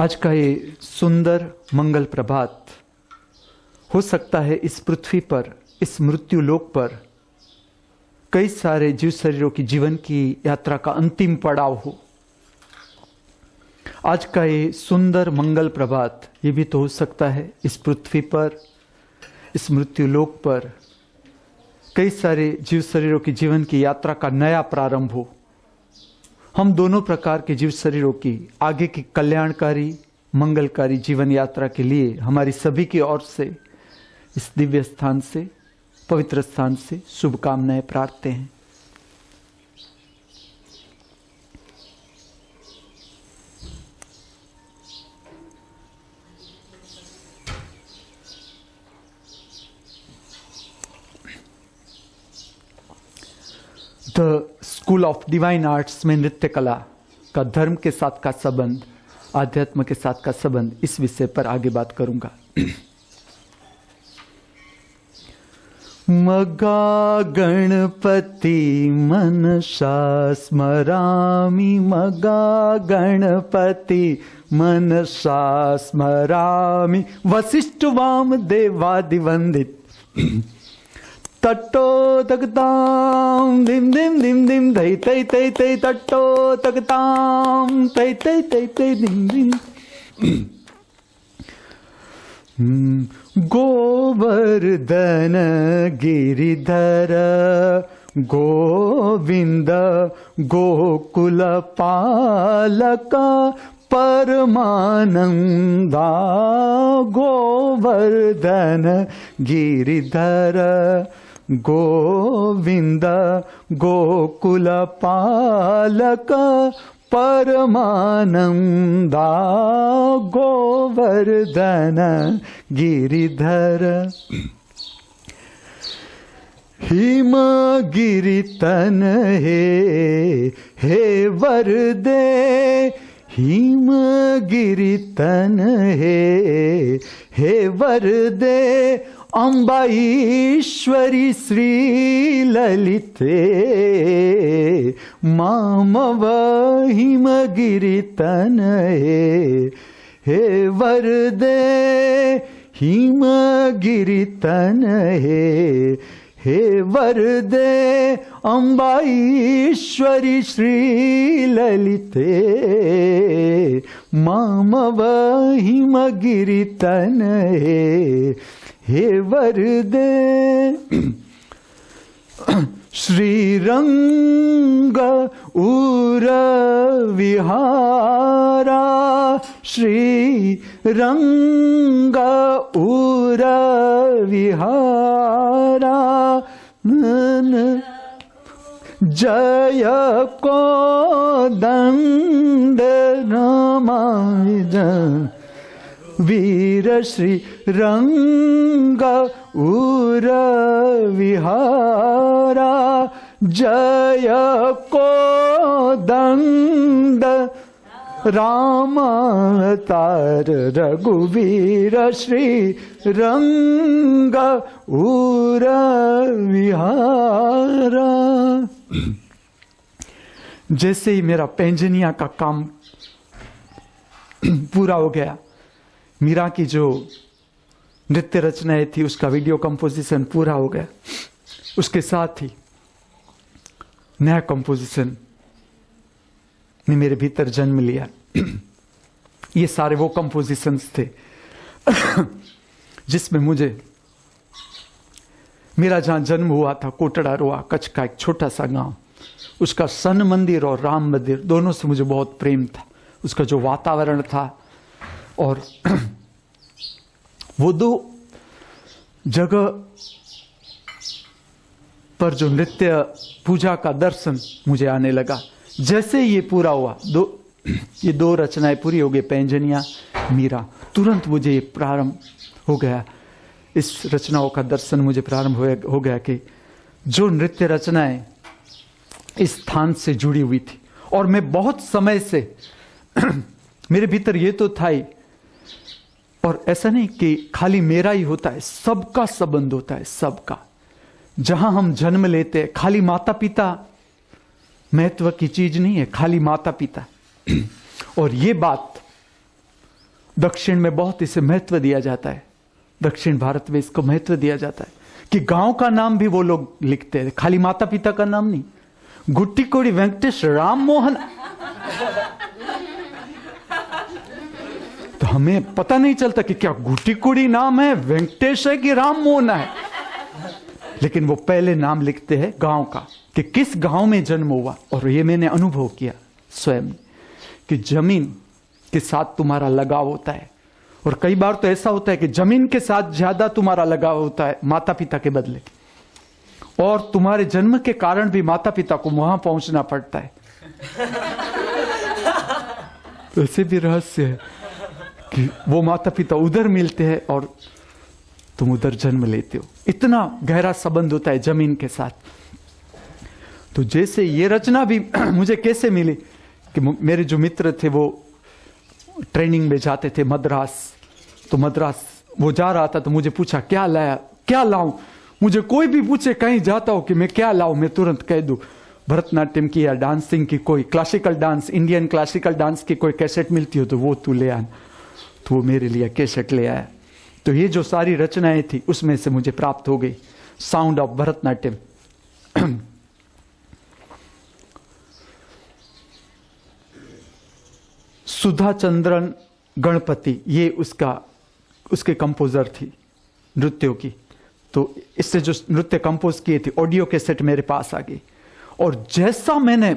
आज का ये सुंदर मंगल प्रभात हो सकता है इस पृथ्वी पर, इस मृत्यु लोक पर कई सारे जीव शरीरों की जीवन की यात्रा का अंतिम पड़ाव हो। आज का ये सुंदर मंगल प्रभात ये भी तो हो सकता है इस पृथ्वी पर, इस मृत्यु लोक पर कई सारे जीव शरीरों की जीवन की यात्रा का नया प्रारंभ हो। हम दोनों प्रकार के जीव शरीरों की आगे की कल्याणकारी मंगलकारी जीवन यात्रा के लिए हमारी सभी की ओर से इस दिव्य स्थान से, पवित्र स्थान से शुभकामनाएं प्रार्थते हैं। The school of divine arts में नृत्य कला का धर्म के साथ का संबंध, आध्यात्म के साथ का संबंध, इस विषय पर आगे बात करूंगा। मगा गणपति मनसा स्मरामि, मगा गणपति मनसा स्मरामि, वसिष्ठ वाम देवादिवंदित तट्टो तकताम दिम दिम दिम दिम धै तै तै तै तट्टो तकताम तै तै तै तै दिम दिम। गोवर्धन गिरिधर गोविंद गोकुल पालक परमानंदा, गोवर्धन गिरिधर गोविंद गोकुल पालक परमानंदा, गोवर्धन गिरिधर। हिमगिरितन हे वरदे, हिमगिरितन हे वरदे, अम्बा ईश्वरी श्री ललिते मामव हिमगिरितन हे वरदे, हिमगिरितन हे वरदे, अम्बा ईश्वरी श्री ललिते मामव हिमगिरितन हे वरदे। श्रीरंग उर विहारा, श्रीरंग उर विहारा, जय कोदंड रामानुज वीर श्री रंग उर विहारा, जय कोदंड रामावतार रघुवीर श्री रंग उर विहारा। जैसे ही मेरा पैंजनिया का काम पूरा हो गया, मीरा की जो नृत्य रचनाएं थी उसका वीडियो कंपोजिशन पूरा हो गया, उसके साथ ही नया कंपोजिशन ने मेरे भीतर जन्म लिया। ये सारे वो कंपोजिशंस थे जिसमें मुझे मेरा जहां जन्म हुआ था, कोटड़ा रोआ, कच्छ का एक छोटा सा गांव, उसका सन मंदिर और राम मंदिर दोनों से मुझे बहुत प्रेम था। उसका जो वातावरण था और वो दो जगह पर जो नृत्य पूजा का दर्शन मुझे आने लगा। जैसे ये पूरा हुआ, ये दो रचनाएं पूरी हो गई, पैंजनिया मीरा, तुरंत मुझे ये प्रारंभ हो गया, इस रचनाओं का दर्शन मुझे प्रारंभ हो गया कि जो नृत्य रचनाएं इस स्थान से जुड़ी हुई थी, और मैं बहुत समय से मेरे भीतर ये तो था ही, और ऐसा नहीं कि खाली मेरा ही होता है, सबका संबंध होता है, सबका। जहां हम जन्म लेते हैं, खाली माता पिता महत्व की चीज नहीं है, खाली माता पिता। और ये बात दक्षिण में बहुत इसे महत्व दिया जाता है, दक्षिण भारत में इसको महत्व दिया जाता है कि गांव का नाम भी वो लोग लिखते हैं, खाली माता पिता का नाम नहीं। गुट्टीकोड़ी वेंकटेश राम मोहन, तो हमें पता नहीं चलता कि क्या गुट्टीकोड़ी नाम है, वेंकटेश है कि राम मोहन है, लेकिन वो पहले नाम लिखते हैं गांव का, कि किस गांव में जन्म हुआ। और ये मैंने अनुभव किया स्वयं कि जमीन के साथ तुम्हारा लगाव होता है, और कई बार तो ऐसा होता है कि जमीन के साथ ज्यादा तुम्हारा लगाव होता है माता पिता के बदले, और तुम्हारे जन्म के कारण भी माता पिता को वहां पहुंचना पड़ता है। तो ऐसे भी रहस्य है कि वो माता पिता उधर मिलते हैं और तुम उधर जन्म लेते हो, इतना गहरा संबंध होता है जमीन के साथ। तो जैसे ये रचना भी मुझे कैसे मिली कि मेरे जो मित्र थे वो ट्रेनिंग में जाते थे मद्रास, तो मद्रास वो जा रहा था तो मुझे पूछा क्या लाया, क्या लाऊं। मुझे कोई भी पूछे कहीं जाता हो कि मैं क्या लाऊं, मैं तुरंत कह दूं भरतनाट्यम की या डांसिंग की कोई classical dance, Indian classical dance की कोई कैसेट मिलती हो तो वो तू ले आना। तो वो मेरे लिए कैसेट ले आया। तो ये जो सारी रचनाएं थी उसमें से मुझे प्राप्त हो गई साउंड ऑफ भरतनाट्यम। सुधा चंद्रन गणपति ये उसके कंपोजर थी नृत्यों की। तो इससे जो नृत्य कंपोज किए थे ऑडियो कैसेट मेरे पास आ गई, और जैसा मैंने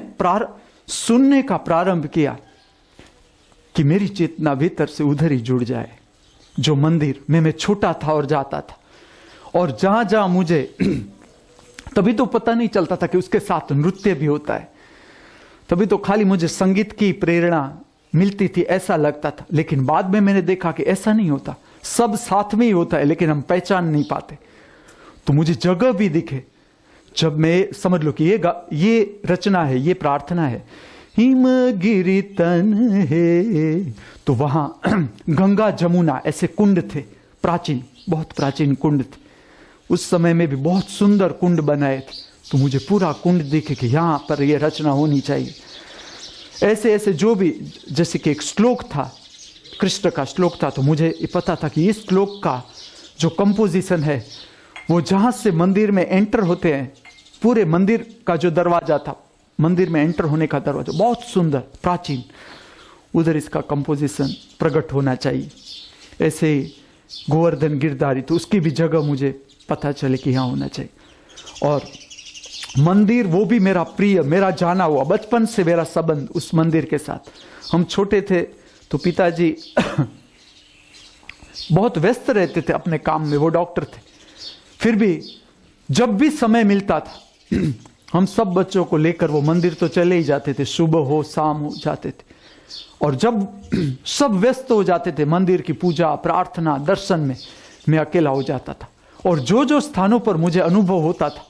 सुनने का प्रारंभ किया कि मेरी चेतना भीतर से उधर ही जुड़ जाए जो मंदिर में मैं छोटा था और जाता था, और जहां जहां मुझे तभी तो पता नहीं चलता था कि उसके साथ नृत्य भी होता है, तभी तो खाली मुझे संगीत की प्रेरणा मिलती थी ऐसा लगता था। लेकिन बाद में मैंने देखा कि ऐसा नहीं होता, सब साथ में ही होता है लेकिन हम पहचान नहीं पाते। तो मुझे जगह भी दिखे, जब मैं समझ लो कि ये रचना है, ये प्रार्थना है, हिमगिरि तन है, तो वहां गंगा जमुना ऐसे कुंड थे, प्राचीन, बहुत प्राचीन कुंड थे। उस समय में भी बहुत सुंदर कुंड बनाए थे, तो मुझे पूरा कुंड दिखे कि यहां पर यह रचना होनी चाहिए। ऐसे ऐसे जो भी, जैसे कि एक श्लोक था, कृष्ण का श्लोक था, तो मुझे ये पता था कि इस श्लोक का जो कंपोजिशन है वो जहां से मंदिर में एंटर होते हैं, पूरे मंदिर का जो दरवाजा था, मंदिर में एंटर होने का दरवाजा बहुत सुंदर प्राचीन, उधर इसका कंपोजिशन प्रकट होना चाहिए। ऐसे गोवर्धन गिरधारी, तो उसकी भी जगह मुझे पता चले कि यहाँ होना चाहिए। और मंदिर वो भी मेरा प्रिय, मेरा जाना हुआ, बचपन से मेरा संबंध उस मंदिर के साथ। हम छोटे थे तो पिताजी बहुत व्यस्त रहते थे अपने काम में, वो डॉक्टर थे, फिर भी जब भी समय मिलता था हम सब बच्चों को लेकर वो मंदिर तो चले ही जाते थे, सुबह हो शाम हो जाते थे। और जब सब व्यस्त हो जाते थे मंदिर की पूजा प्रार्थना दर्शन में, मैं अकेला हो जाता था। और जो जो स्थानों पर मुझे अनुभव होता था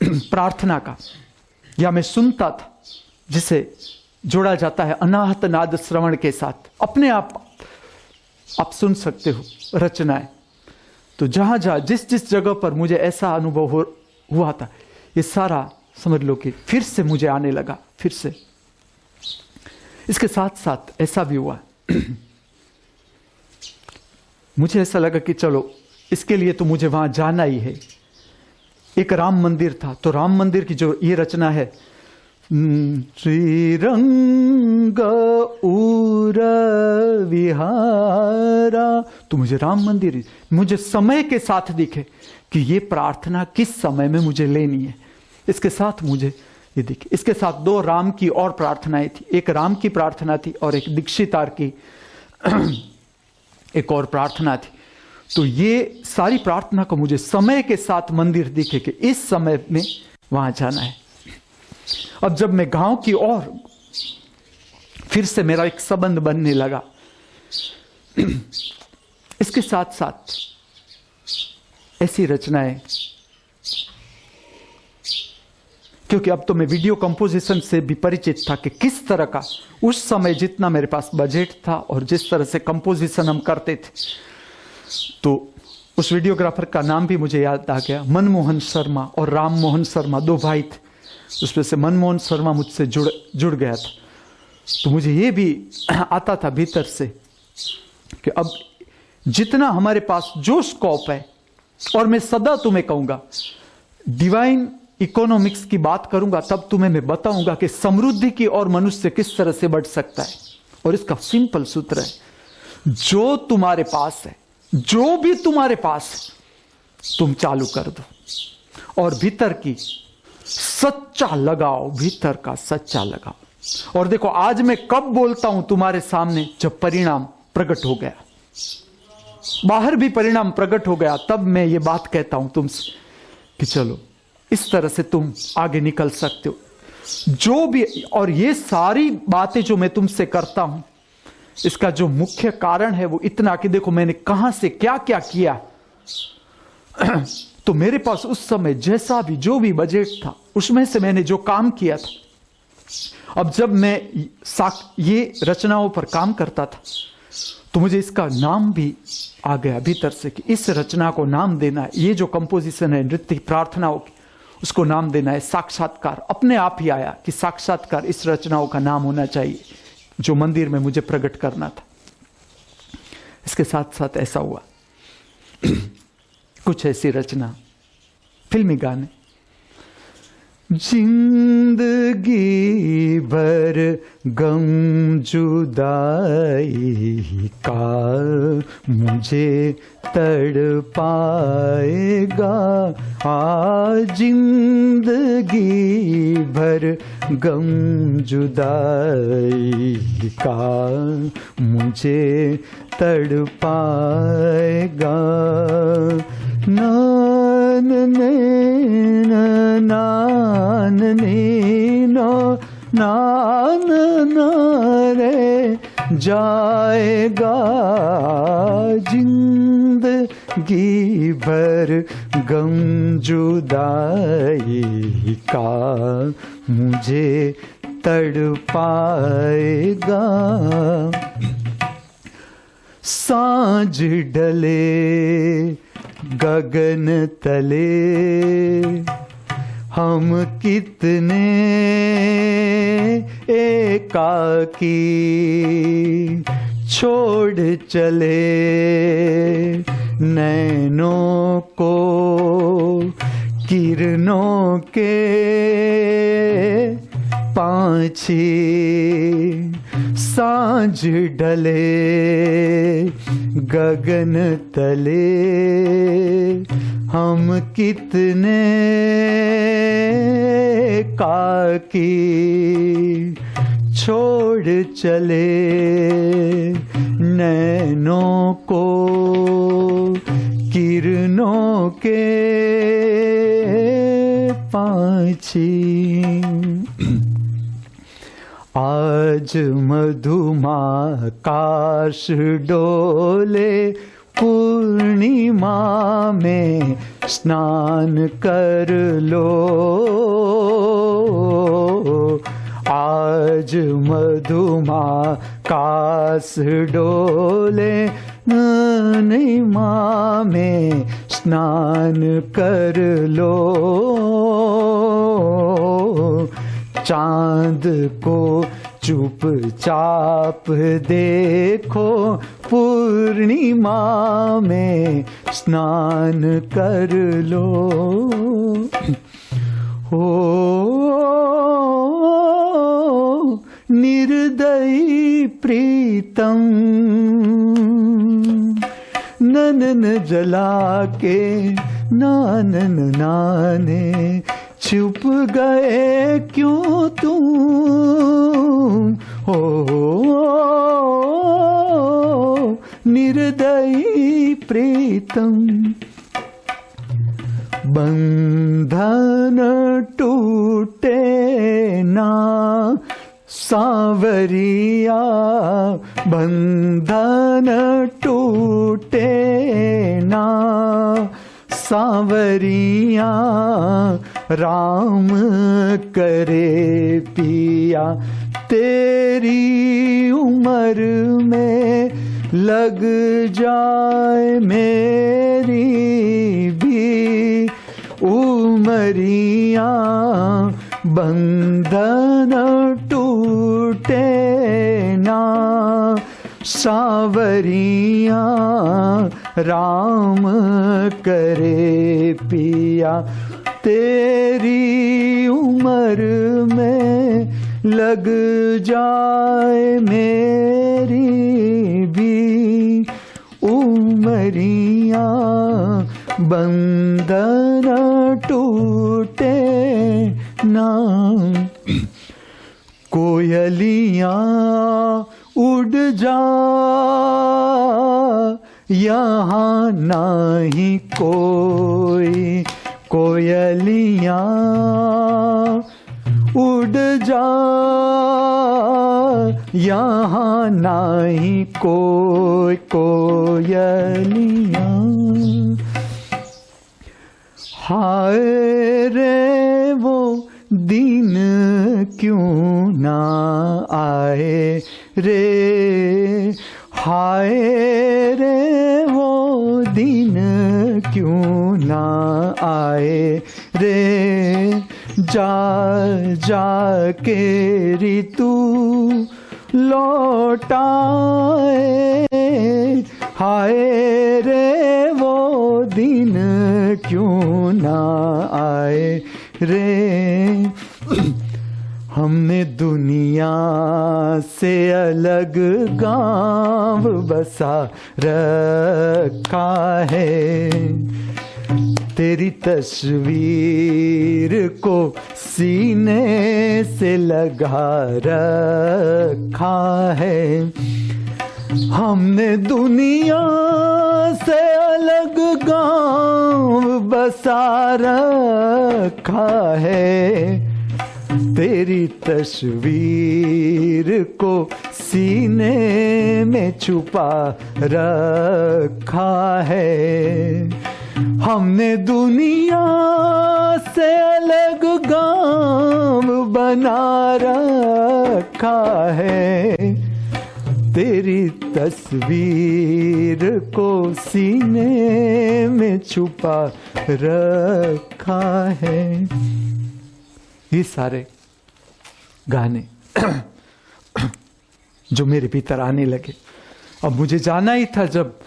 प्रार्थना का, या मैं सुनता था, जिसे जोड़ा जाता है अनाहत नाद श्रवण के साथ, अपने आप सुन सकते हो रचनाएं। तो जहां जहां जिस जिस जगह पर मुझे ऐसा अनुभव हुआ था, ये सारा समझ लो कि फिर से मुझे आने लगा, फिर से। इसके साथ साथ ऐसा भी हुआ मुझे ऐसा लगा कि चलो इसके लिए तो मुझे वहां जाना ही है। एक राम मंदिर था, तो राम मंदिर की जो ये रचना है, श्रीरंग उर विहारा, तो मुझे राम मंदिर, मुझे समय के साथ दिखे कि ये प्रार्थना किस समय में मुझे लेनी है। इसके साथ मुझे ये दिखे। इसके साथ दो राम की और प्रार्थनाएं थी, एक राम की प्रार्थना थी और एक दीक्षितार की एक और प्रार्थना थी। तो ये सारी प्रार्थना को मुझे समय के साथ मंदिर दिखे कि इस समय में वहां जाना है। अब जब मैं गांव की ओर फिर से मेरा एक संबंध बनने लगा, इसके साथ साथ ऐसी रचनाएं, क्योंकि अब तो मैं वीडियो कंपोजिशन से भी परिचित था कि किस तरह का उस समय जितना मेरे पास बजट था और जिस तरह से कंपोजिशन हम करते थे। तो उस वीडियोग्राफर का नाम भी मुझे याद आ गया, मनमोहन शर्मा और राम मोहन शर्मा, दो भाई थे। उसमें से मनमोहन शर्मा मुझसे जुड़ गया था। तो मुझे ये भी आता था भीतर से कि अब जितना हमारे पास जो स्कोप है, और मैं सदा तुम्हें कहूंगा, डिवाइन इकोनॉमिक्स की बात करूंगा तब तुम्हें मैं बताऊंगा कि समृद्धि की ओर मनुष्य किस तरह से बढ़ सकता है। और इसका सिंपल सूत्र है, जो तुम्हारे पास है, जो भी तुम्हारे पास है, तुम चालू कर दो और भीतर की सच्चा लगाओ, भीतर का सच्चा लगाओ। और देखो, आज मैं कब बोलता हूं तुम्हारे सामने, जब परिणाम प्रकट हो गया, बाहर भी परिणाम प्रकट हो गया, तब मैं ये बात कहता हूं तुमसे कि चलो इस तरह से तुम आगे निकल सकते हो। जो भी, और ये सारी बातें जो मैं तुमसे करता हूं, इसका जो मुख्य कारण है वो इतना कि देखो मैंने कहां से क्या क्या किया। तो मेरे पास उस समय जैसा भी जो भी बजट था, उसमें से मैंने जो काम किया था। अब जब मैं ये रचनाओं पर काम करता था तो मुझे इसका नाम भी आ गया भीतर से कि इस रचना को नाम देना है, ये जो कंपोजिशन है नृत्य प्रार्थनाओं की, उसको नाम देना है साक्षात्कार। अपने आप ही आया कि साक्षात्कार इस रचनाओं का नाम होना चाहिए, जो मंदिर में मुझे प्रकट करना था। इसके साथ साथ ऐसा हुआ, कुछ ऐसी रचना, फिल्मी गाने, जिंदगी भर गम जुदाई का मुझे तड़पाएगा, जिंदगी भर गम जुदाई का मुझे तड़पाएगा। नान ने नान ने नान रे जाएगा, जिंदगी भर गम जुदाई का मुझे तड़पाएगा। सांझ ढले गगन तले हम कितने एकाकी, छोड़ चले नैनों को किरणों के पांछी। सांझ ढले गगन तले हम कितने एकाकी, छोड़ चले नैनों को किरणों के पांछी। आज मधुमाकाश डोले पूर्णिमा में स्नान कर लो, आज मधुमाकाश डोले पूर्णिमा में स्नान कर लो, चांद को चुपचाप देखो पूर्णिमा में स्नान कर लो। हो निर्दयी प्रीतम ननन जला के नानन नाने, छुप गए क्यों तुम हो निर्दयी प्रीतम। बंधन टूटे ना सांवरिया, बंधन टूटे ना सांवरिया, राम करे पिया तेरी उम्र में लग जाए मेरी भी उमरिया। बंधन टूटे ना सांवरिया राम करे पिया, तेरी उम्र में लग जाए मेरी भी उमरिया, बंधन टूटे ना। कोयलियां उड़ जा, यहाँ नहीं कोई, कोयलियां उड़ जा, यहाँ नहीं कोई, कोयलियां। हाय रे वो दिन क्यों ना आए रे, हाय रे वो दिन क्यों ना आए रे, जा जा के ऋतु लौटाए, हाय रे वो दिन क्यों ना आए रे। हमने दुनिया से अलग गांव बसा रखा है, तेरी तस्वीर को सीने से लगा रखा है। हमने दुनिया से अलग गांव बसा रखा है, तेरी तस्वीर को सीने में छुपा रखा है। हमने दुनिया से अलग गांव बना रखा है, तेरी तस्वीर को सीने में छुपा रखा है। ये सारे गाने जो मेरे भीतर आने लगे, अब मुझे जाना ही था, जब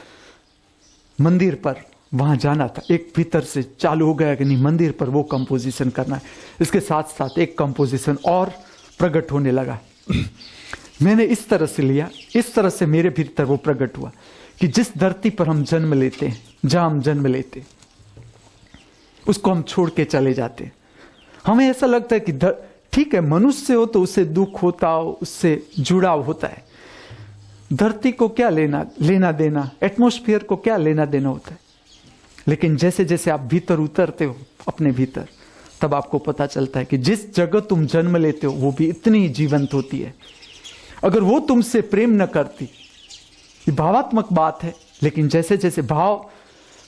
मंदिर पर वहां जाना था, एक भीतर से चालू हो गया कि नहीं मंदिर पर वो कंपोजिशन करना है। इसके साथ साथ एक कंपोजिशन और प्रकट होने लगा। मैंने इस तरह से लिया, इस तरह से मेरे भीतर वो प्रकट हुआ कि जिस धरती पर हम जन्म लेते हैं, जहां हम जन्म लेते हैं, उसको हम छोड़ के चले जाते हैं। हमें ऐसा लगता है कि ठीक है, मनुष्य हो तो उससे दुख होता हो, उससे जुड़ाव होता है। धरती को क्या लेना देना, एटमॉस्फेयर को क्या लेना देना होता है। लेकिन जैसे जैसे आप भीतर उतरते हो अपने भीतर, तब आपको पता चलता है कि जिस जगह तुम जन्म लेते हो वो भी इतनी जीवंत होती है। अगर वो तुमसे प्रेम न करती, ये भावात्मक बात है, लेकिन जैसे जैसे भाव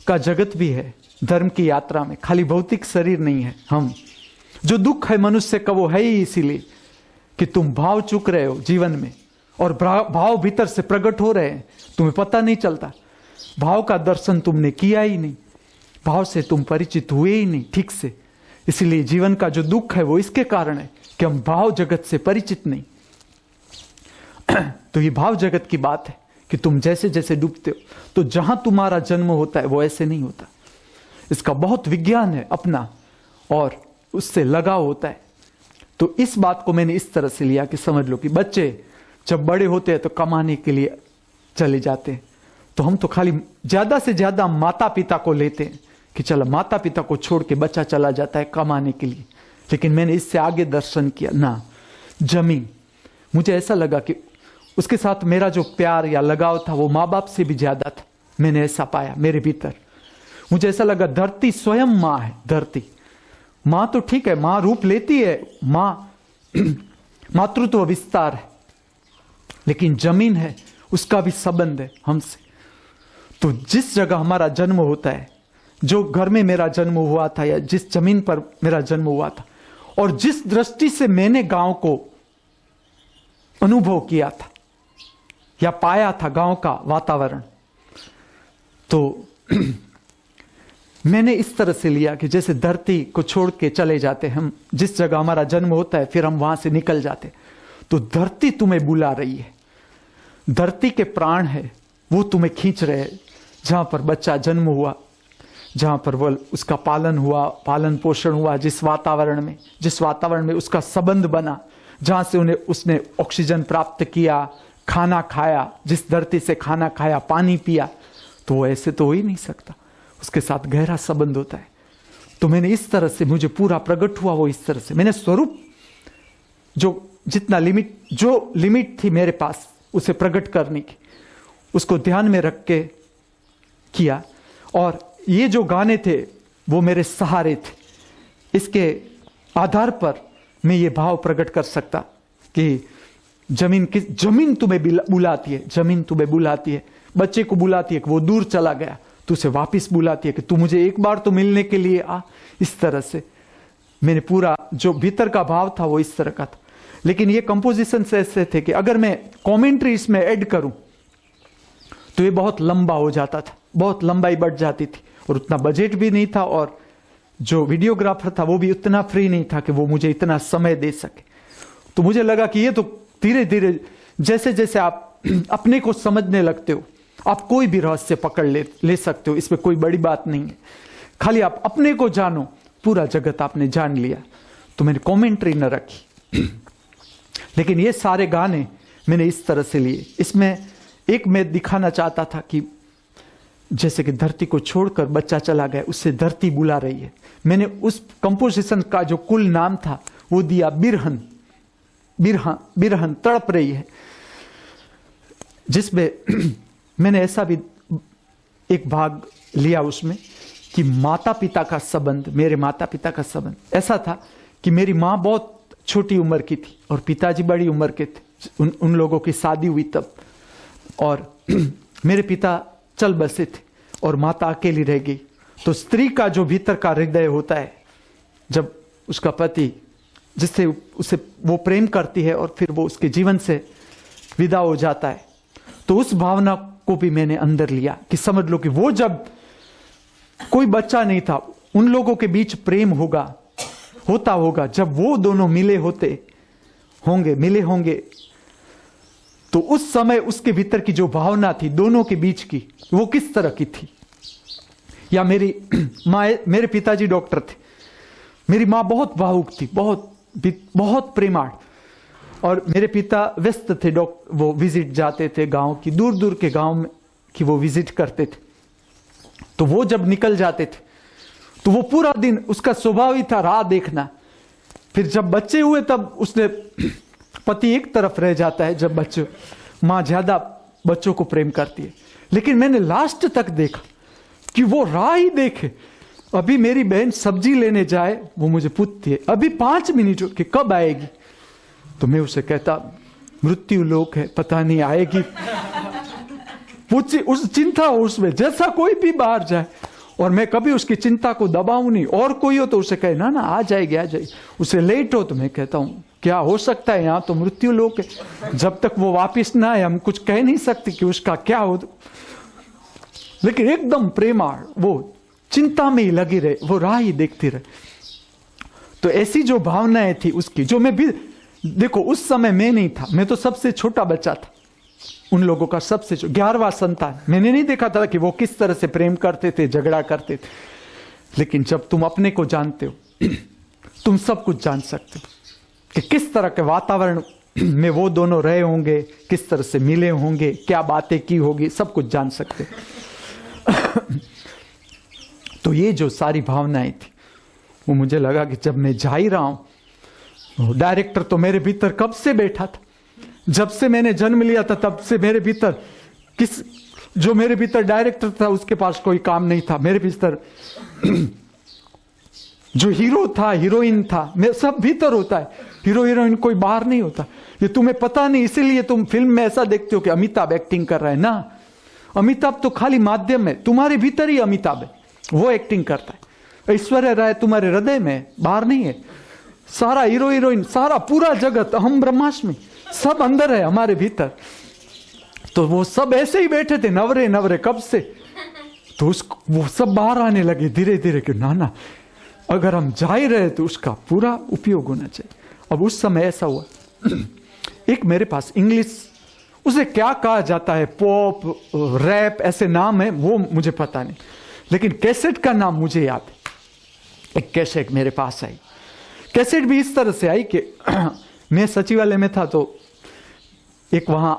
का जगत भी है धर्म की यात्रा में, खाली भौतिक शरीर नहीं है। हम जो दुख है मनुष्य का वो है ही इसीलिए कि तुम भाव चुक रहे हो जीवन में, और भाव भीतर से प्रकट हो रहे हैं, तुम्हें पता नहीं चलता। भाव का दर्शन तुमने किया ही नहीं, भाव से तुम परिचित हुए ही नहीं ठीक से। इसलिए जीवन का जो दुख है वो इसके कारण है कि हम भाव जगत से परिचित नहीं। तो ये भाव जगत की बात है कि तुम जैसे जैसे डूबते हो, तो जहां तुम्हारा जन्म होता है वो ऐसे नहीं होता। इसका बहुत विज्ञान है अपना, और उससे लगाव होता है। तो इस बात को मैंने इस तरह से लिया कि समझ लो कि बच्चे जब बड़े होते हैं तो कमाने के लिए चले जाते हैं, तो हम तो खाली ज्यादा से ज्यादा माता पिता को लेते हैं कि चलो माता पिता को छोड़ के बच्चा चला जाता है कमाने के लिए। लेकिन मैंने इससे आगे दर्शन किया ना, जमीन, मुझे ऐसा लगा कि उसके साथ मेरा जो प्यार या लगाव था वो माँ बाप से भी ज्यादा था। मैंने ऐसा पाया मेरे भीतर। मुझे ऐसा लगा धरती स्वयं माँ है। धरती माँ तो ठीक है, माँ रूप लेती है, माँ मातृत्व विस्तार है, लेकिन जमीन है उसका भी संबंध है हमसे। तो जिस जगह हमारा जन्म होता है, जो घर में मेरा जन्म हुआ था या जिस जमीन पर मेरा जन्म हुआ था, और जिस दृष्टि से मैंने गांव को अनुभव किया था या पाया था, गांव का वातावरण, तो मैंने इस तरह से लिया कि जैसे धरती को छोड़ के चले जाते हम, जिस जगह हमारा जन्म होता है फिर हम वहां से निकल जाते, तो धरती तुम्हें बुला रही है। धरती के प्राण है वो तुम्हें खींच रहे हैं। जहां पर बच्चा जन्म हुआ, जहां पर वो उसका पालन हुआ, पालन पोषण हुआ, जिस वातावरण में उसका संबंध बना, जहां से उसने ऑक्सीजन प्राप्त किया, खाना खाया, जिस धरती से खाना खाया, पानी पिया, तो वो ऐसे तो हो ही नहीं सकता, उसके साथ गहरा संबंध होता है। तो मैंने इस तरह से, मुझे पूरा प्रकट हुआ वो इस तरह से, मैंने स्वरूप जो लिमिट थी मेरे पास उसे प्रकट करने की, उसको ध्यान में रख के किया। और ये जो गाने थे वो मेरे सहारे थे। इसके आधार पर मैं ये भाव प्रकट कर सकता कि जमीन तुम्हें बुलाती है, जमीन तुम्हें बुलाती है, बच्चे को बुलाती है कि वो दूर चला गया, तो उसे वापस बुलाती है कि तू मुझे एक बार तो मिलने के लिए आ। इस तरह से मैंने पूरा जो भीतर का भाव था वो इस तरह का था। लेकिन ये कंपोजिशन से ऐसे थे कि अगर मैं कमेंट्री इसमें ऐड करूं तो ये बहुत लंबा हो जाता था, बहुत लंबाई बढ़ जाती थी, और उतना बजट भी नहीं था, और जो वीडियोग्राफर था वो भी उतना फ्री नहीं था कि वो मुझे इतना समय दे सके। तो मुझे लगा कि ये तो धीरे धीरे जैसे जैसे आप अपने को समझने लगते हो, आप कोई भी रहस्य पकड़ ले सकते हो, इसमें कोई बड़ी बात नहीं है, खाली आप अपने को जानो, पूरा जगत आपने जान लिया। तो मैंने कमेंट्री न रखी। लेकिन ये सारे गाने मैंने इस तरह से लिए। इसमें एक मैं दिखाना चाहता था कि जैसे कि धरती को छोड़कर बच्चा चला गया, उससे धरती बुला रही है। मैंने उस कंपोजिशन का जो कुल नाम था वो दिया बिरहन। बिरहन तड़प रही है, जिसमें मैंने ऐसा भी एक भाग लिया उसमें कि माता पिता का संबंध, मेरे माता पिता का संबंध ऐसा था कि मेरी माँ बहुत छोटी उम्र की थी और पिताजी बड़ी उम्र के थे। उन लोगों की शादी हुई तब, और मेरे पिता चल बसे थे और माता अकेली रह गई। तो स्त्री का जो भीतर का हृदय होता है, जब उसका पति जिससे उसे वो प्रेम करती है और फिर वो उसके जीवन से विदा हो जाता है, तो उस भावना को भी मैंने अंदर लिया कि समझ लो कि वो जब कोई बच्चा नहीं था, उन लोगों के बीच प्रेम होता होगा, जब वो दोनों मिले होंगे, तो उस समय उसके भीतर की जो भावना थी दोनों के बीच की, वो किस तरह की थी। या मेरी माँ, मेरे पिताजी डॉक्टर थे, मेरी माँ बहुत भावुक थी, बहुत प्रेमाळ, और मेरे पिता व्यस्त थे, वो विजिट जाते थे गांव की, दूर दूर के गांव में कि वो विजिट करते थे। तो वो जब निकल जाते थे तो वो पूरा दिन, उसका स्वभाव ही था राह देखना। फिर जब बच्चे हुए तब उसने, पति एक तरफ रह जाता है जब बच्चे, माँ ज्यादा बच्चों को प्रेम करती है। लेकिन मैंने लास्ट तक देखा कि वो राह ही देखे। अभी मेरी बहन सब्जी लेने जाए, वो मुझे पूछती है अभी 5 मिनट कि कब आएगी, तो मैं उसे कहता मृत्यु लोक है, पता नहीं आएगी। उस चिंता उसमें, जैसा कोई भी बाहर जाए, और मैं कभी उसकी चिंता को दबाऊं नहीं। और कोई हो तो उसे कहे ना आ जाएगी, उसे लेट हो तो मैं कहता हूं क्या हो सकता है, यहाँ तो मृत्यु लोक है, जब तक वो वापिस ना आए हम कुछ कह नहीं सकते कि उसका क्या हो। लेकिन एकदम प्रेमाळ, वो चिंता में ही लगी रहे, वो राह ही देखती रहे। तो ऐसी जो भावनाएं थी उसकी, जो मैं भी, देखो उस समय मैं नहीं था, मैं तो सबसे छोटा बच्चा था उन लोगों का, सबसे 11वां संतान। मैंने नहीं देखा था कि वो किस तरह से प्रेम करते थे, झगड़ा करते थे। लेकिन जब तुम अपने को जानते हो तुम सब कुछ जान सकते हो कि किस तरह के वातावरण में वो दोनों रहे होंगे, किस तरह से मिले होंगे, क्या बातें की होगी, सब कुछ जान सकते तो ये जो सारी भावनाएं थी वो मुझे लगा कि जब मैं जा ही रहा हूं, डायरेक्टर तो मेरे भीतर कब से बैठा था, जब से मैंने जन्म लिया था तब से मेरे भीतर जो मेरे भीतर डायरेक्टर था उसके पास कोई काम नहीं था। मेरे भीतर जो हीरो था, हीरोइन था, मैं सब भीतर होता है, हीरो हीरोइन कोई बाहर नहीं होता। ये तुम्हें पता नहीं, इसीलिए तुम फिल्म में ऐसा देखते हो कि अमिताभ एक्टिंग कर रहा है ना। अमिताभ तो खाली माध्यम है, तुम्हारे भीतर ही अमिताभ है, वो एक्टिंग करता है। ऐश्वर्या राय तुम्हारे हृदय में, बाहर नहीं है। सारा हीरो हीरोइन, सारा पूरा जगत, हम ब्रह्मास्मि, सब अंदर है हमारे भीतर। तो वो सब ऐसे ही बैठे थे नवरे कब से, तो वो सब बाहर आने लगे धीरे धीरे कि ना अगर हम जा ही रहे तो उसका पूरा उपयोग होना चाहिए। अब उस समय ऐसा हुआ, एक मेरे पास इंग्लिश उसे क्या कहा जाता है, पॉप, रैप, ऐसे नाम है, वो मुझे पता नहीं, लेकिन कैसेट का नाम मुझे याद है। एक कैसेट मेरे पास आई। कैसेट भी इस तरह से आई कि मैं सचिवालय में था, तो एक वहां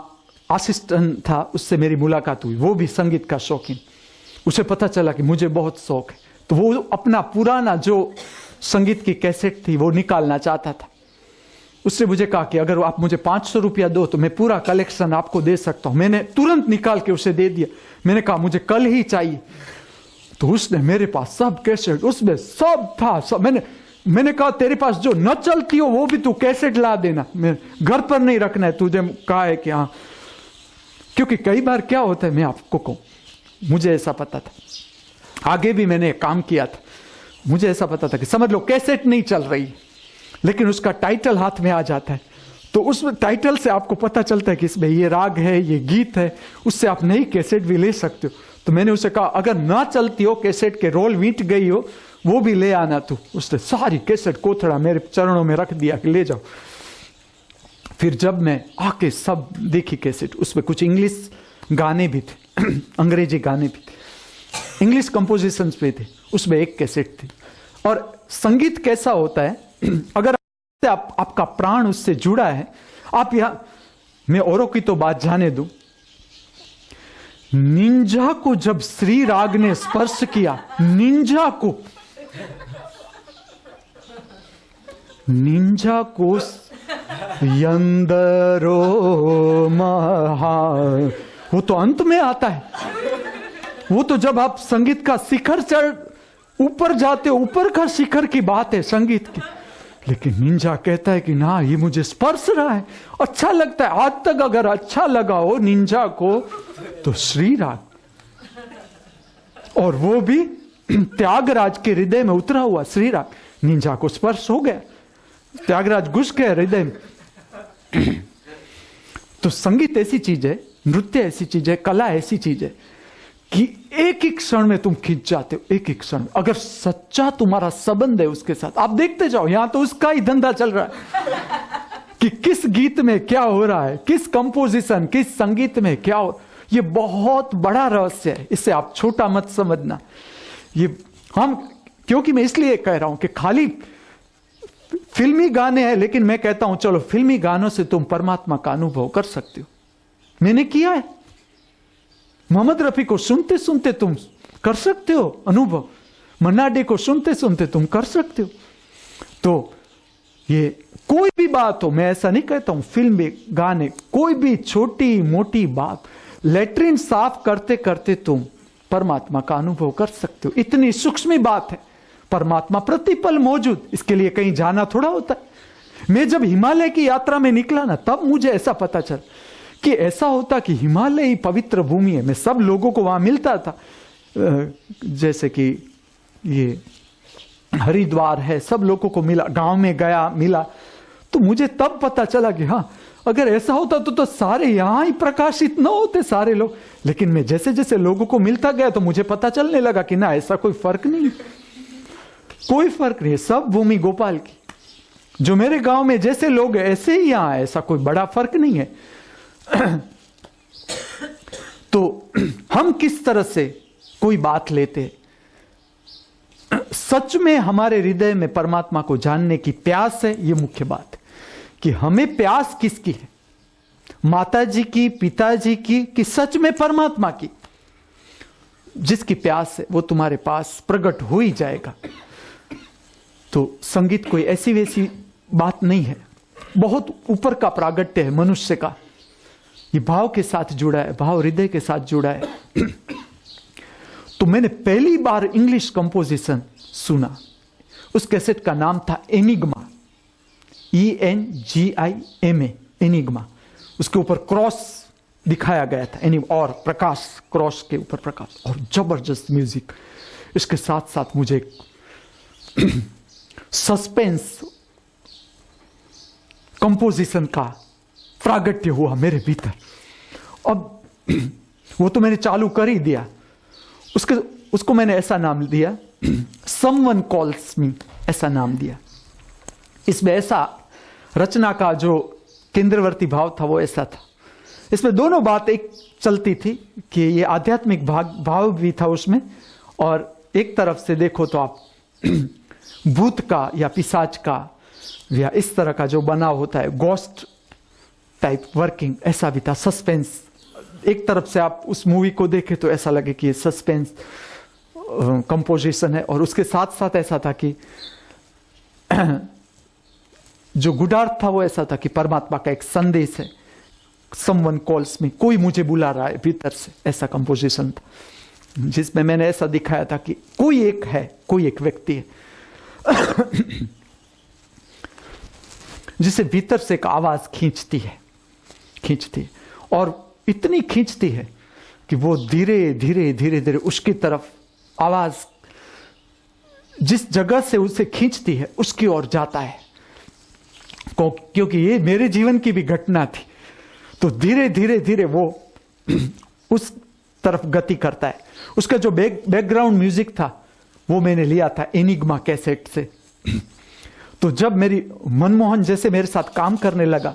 असिस्टेंट था, उससे मेरी मुलाकात हुई। वो भी संगीत का शौकीन। उसे पता चला कि मुझे बहुत शौक है, तो वो अपना पुराना जो संगीत की कैसेट थी वो निकालना चाहता था। उसने मुझे कहा कि अगर आप मुझे 500 रुपया दो तो मैं पूरा कलेक्शन आपको दे सकता हूं। मैंने तुरंत निकाल के उसे दे दिया। मैंने कहा मुझे कल ही चाहिए। तो उसने मेरे पास सब कैसेट, उसमें सब था, सब। मैंने कहा तेरे पास जो न चलती हो वो भी तू कैसेट ला देना, मैं घर पर नहीं रखना है, तुझे कहा है कि हाँ। क्योंकि कई बार क्या होता है, मैं आपको कहूं, मुझे ऐसा पता था, आगे भी मैंने काम किया था, मुझे ऐसा पता था कि समझ लो कैसेट नहीं चल रही, लेकिन उसका टाइटल हाथ में आ जाता है, तो उस टाइटल से आपको पता चलता है कि इसमें ये राग है, ये गीत है, उससे आप नई कैसेट भी ले सकते हो। तो मैंने उसे कहा अगर ना चलती हो, कैसेट के रोल मीट गई हो, वो भी ले आना तू। उसने सारी कैसेट कोथड़ा मेरे चरणों में रख दिया कि ले जाओ। फिर जब मैं आके सब देखी कैसेट, उसमें कुछ इंग्लिश गाने भी थे, अंग्रेजी गाने भी थे, इंग्लिश कंपोजिशंस पे थे, उसमें एक कैसेट थी। और संगीत कैसा होता है, अगर आपका प्राण उससे जुड़ा है, आप यहां, मैं औरों की तो बात जाने दूं, निंजा को जब श्री राग ने स्पर्श किया, निंजा को यंदरो महा, वो तो अंत में आता है। वो तो जब आप संगीत का शिखर चढ़ ऊपर जाते हो, ऊपर का शिखर की बात है संगीत की। लेकिन निंजा कहता है कि ना, ये मुझे स्पर्श रहा है, अच्छा लगता है। आज तक अगर अच्छा लगा हो निंजा को तो श्री राग, और वो भी त्यागराज के हृदय में उतरा हुआ श्री राग, निंजा को स्पर्श हो गया, त्यागराज घुस गए हृदय में। तो संगीत ऐसी चीज है, नृत्य ऐसी चीज है, कला ऐसी चीज है कि एक एक क्षण में तुम खिंच जाते हो, एक एक क्षण। अगर सच्चा तुम्हारा संबंध है उसके साथ, आप देखते जाओ, यहां तो उसका ही धंधा चल रहा है कि किस गीत में क्या हो रहा है, किस कंपोजिशन, किस संगीत में क्या हो। ये बहुत बड़ा रहस्य है, इससे आप छोटा मत समझना। ये हम, क्योंकि मैं इसलिए कह रहा हूं कि खाली फिल्मी गाने हैं, लेकिन मैं कहता हूं चलो फिल्मी गानों से तुम परमात्मा का अनुभव कर सकते हो। मैंने किया है। मोहम्मद रफी को सुनते सुनते तुम कर सकते हो अनुभव, मन्ना डे को सुनते सुनते तुम कर सकते हो। तो ये कोई भी बात हो, मैं ऐसा नहीं कहता हूं, फिल्म, गाने, कोई भी छोटी मोटी बात, लेटरिन साफ करते करते तुम परमात्मा का अनुभव कर सकते हो। इतनी सूक्ष्म बात है, परमात्मा प्रतिपल मौजूद, इसके लिए कहीं जाना थोड़ा होता है। मैं जब हिमालय की यात्रा में निकला ना, तब मुझे ऐसा पता चला कि ऐसा होता कि हिमालय ही पवित्र भूमि है। मैं सब लोगों को वहां मिलता था, जैसे कि ये हरिद्वार है, सब लोगों को मिला, गांव में गया मिला, तो मुझे तब पता चला कि हाँ, अगर ऐसा होता तो सारे यहां ही प्रकाशित न होते सारे लोग। लेकिन मैं जैसे जैसे लोगों को मिलता गया तो मुझे पता चलने लगा कि ना, ऐसा कोई फर्क नहीं है, कोई फर्क नहीं है, सब भूमि गोपाल की। जो मेरे गांव में जैसे लोग हैं ऐसे ही यहां, ऐसा कोई बड़ा फर्क नहीं है। तो हम किस तरह से कोई बात लेते, सच में हमारे हृदय में परमात्मा को जानने की प्यास है, ये मुख्य बात है कि हमें प्यास किसकी है, माता जी की, पिताजी की, कि सच में परमात्मा की। जिसकी प्यास है वो तुम्हारे पास प्रकट हो ही जाएगा। तो संगीत कोई ऐसी वैसी बात नहीं है, बहुत ऊपर का प्रागट्य है मनुष्य का। ये भाव के साथ जुड़ा है, भाव हृदय के साथ जुड़ा है। तो मैंने पहली बार इंग्लिश कंपोजिशन सुना, उस कैसेट का नाम था एनिग्मा, ENGIMA, एनिग्मा। उसके ऊपर क्रॉस दिखाया गया था, और प्रकाश, क्रॉस के ऊपर प्रकाश, और जबरदस्त म्यूजिक। इसके साथ साथ मुझे सस्पेंस कंपोजिशन का प्रागट्य हुआ मेरे भीतर। अब वो तो मैंने चालू कर ही दिया। उसको मैंने ऐसा नाम दिया, समवन कॉल्स मी, ऐसा नाम दिया। इसमें ऐसा रचना का जो केंद्रवर्ती भाव था वो ऐसा था इसमें दोनों बात एक चलती थी कि ये आध्यात्मिक भाव भी था उसमें, और एक तरफ से देखो तो आप भूत का या पिशाच का या इस तरह का जो बनाव होता है, गोस्ट टाइप वर्किंग, ऐसा भी था। सस्पेंस, एक तरफ से आप उस मूवी को देखें तो ऐसा लगे कि ये सस्पेंस कंपोजिशन है, और उसके साथ साथ ऐसा था कि जो गुडार्थ था वो ऐसा था कि परमात्मा का एक संदेश है, समवन कॉल्स मी, कोई मुझे बुला रहा है भीतर से, ऐसा कंपोजिशन था, जिसमें मैंने ऐसा दिखाया था कि कोई एक है, कोई एक व्यक्ति है जिसे भीतर से एक आवाज खींचती है, और इतनी खींचती है कि वो धीरे धीरे धीरे धीरे उसकी तरफ आवाज जिस जगह से उसे खींचती है उसकी ओर जाता है। क्योंकि ये मेरे जीवन की भी घटना थी, तो धीरे धीरे धीरे वो उस तरफ गति करता है। उसका जो बैकग्राउंड म्यूजिक था वो मैंने लिया था एनिग्मा कैसेट से। तो जब मेरी मनमोहन जैसे मेरे साथ काम करने लगा,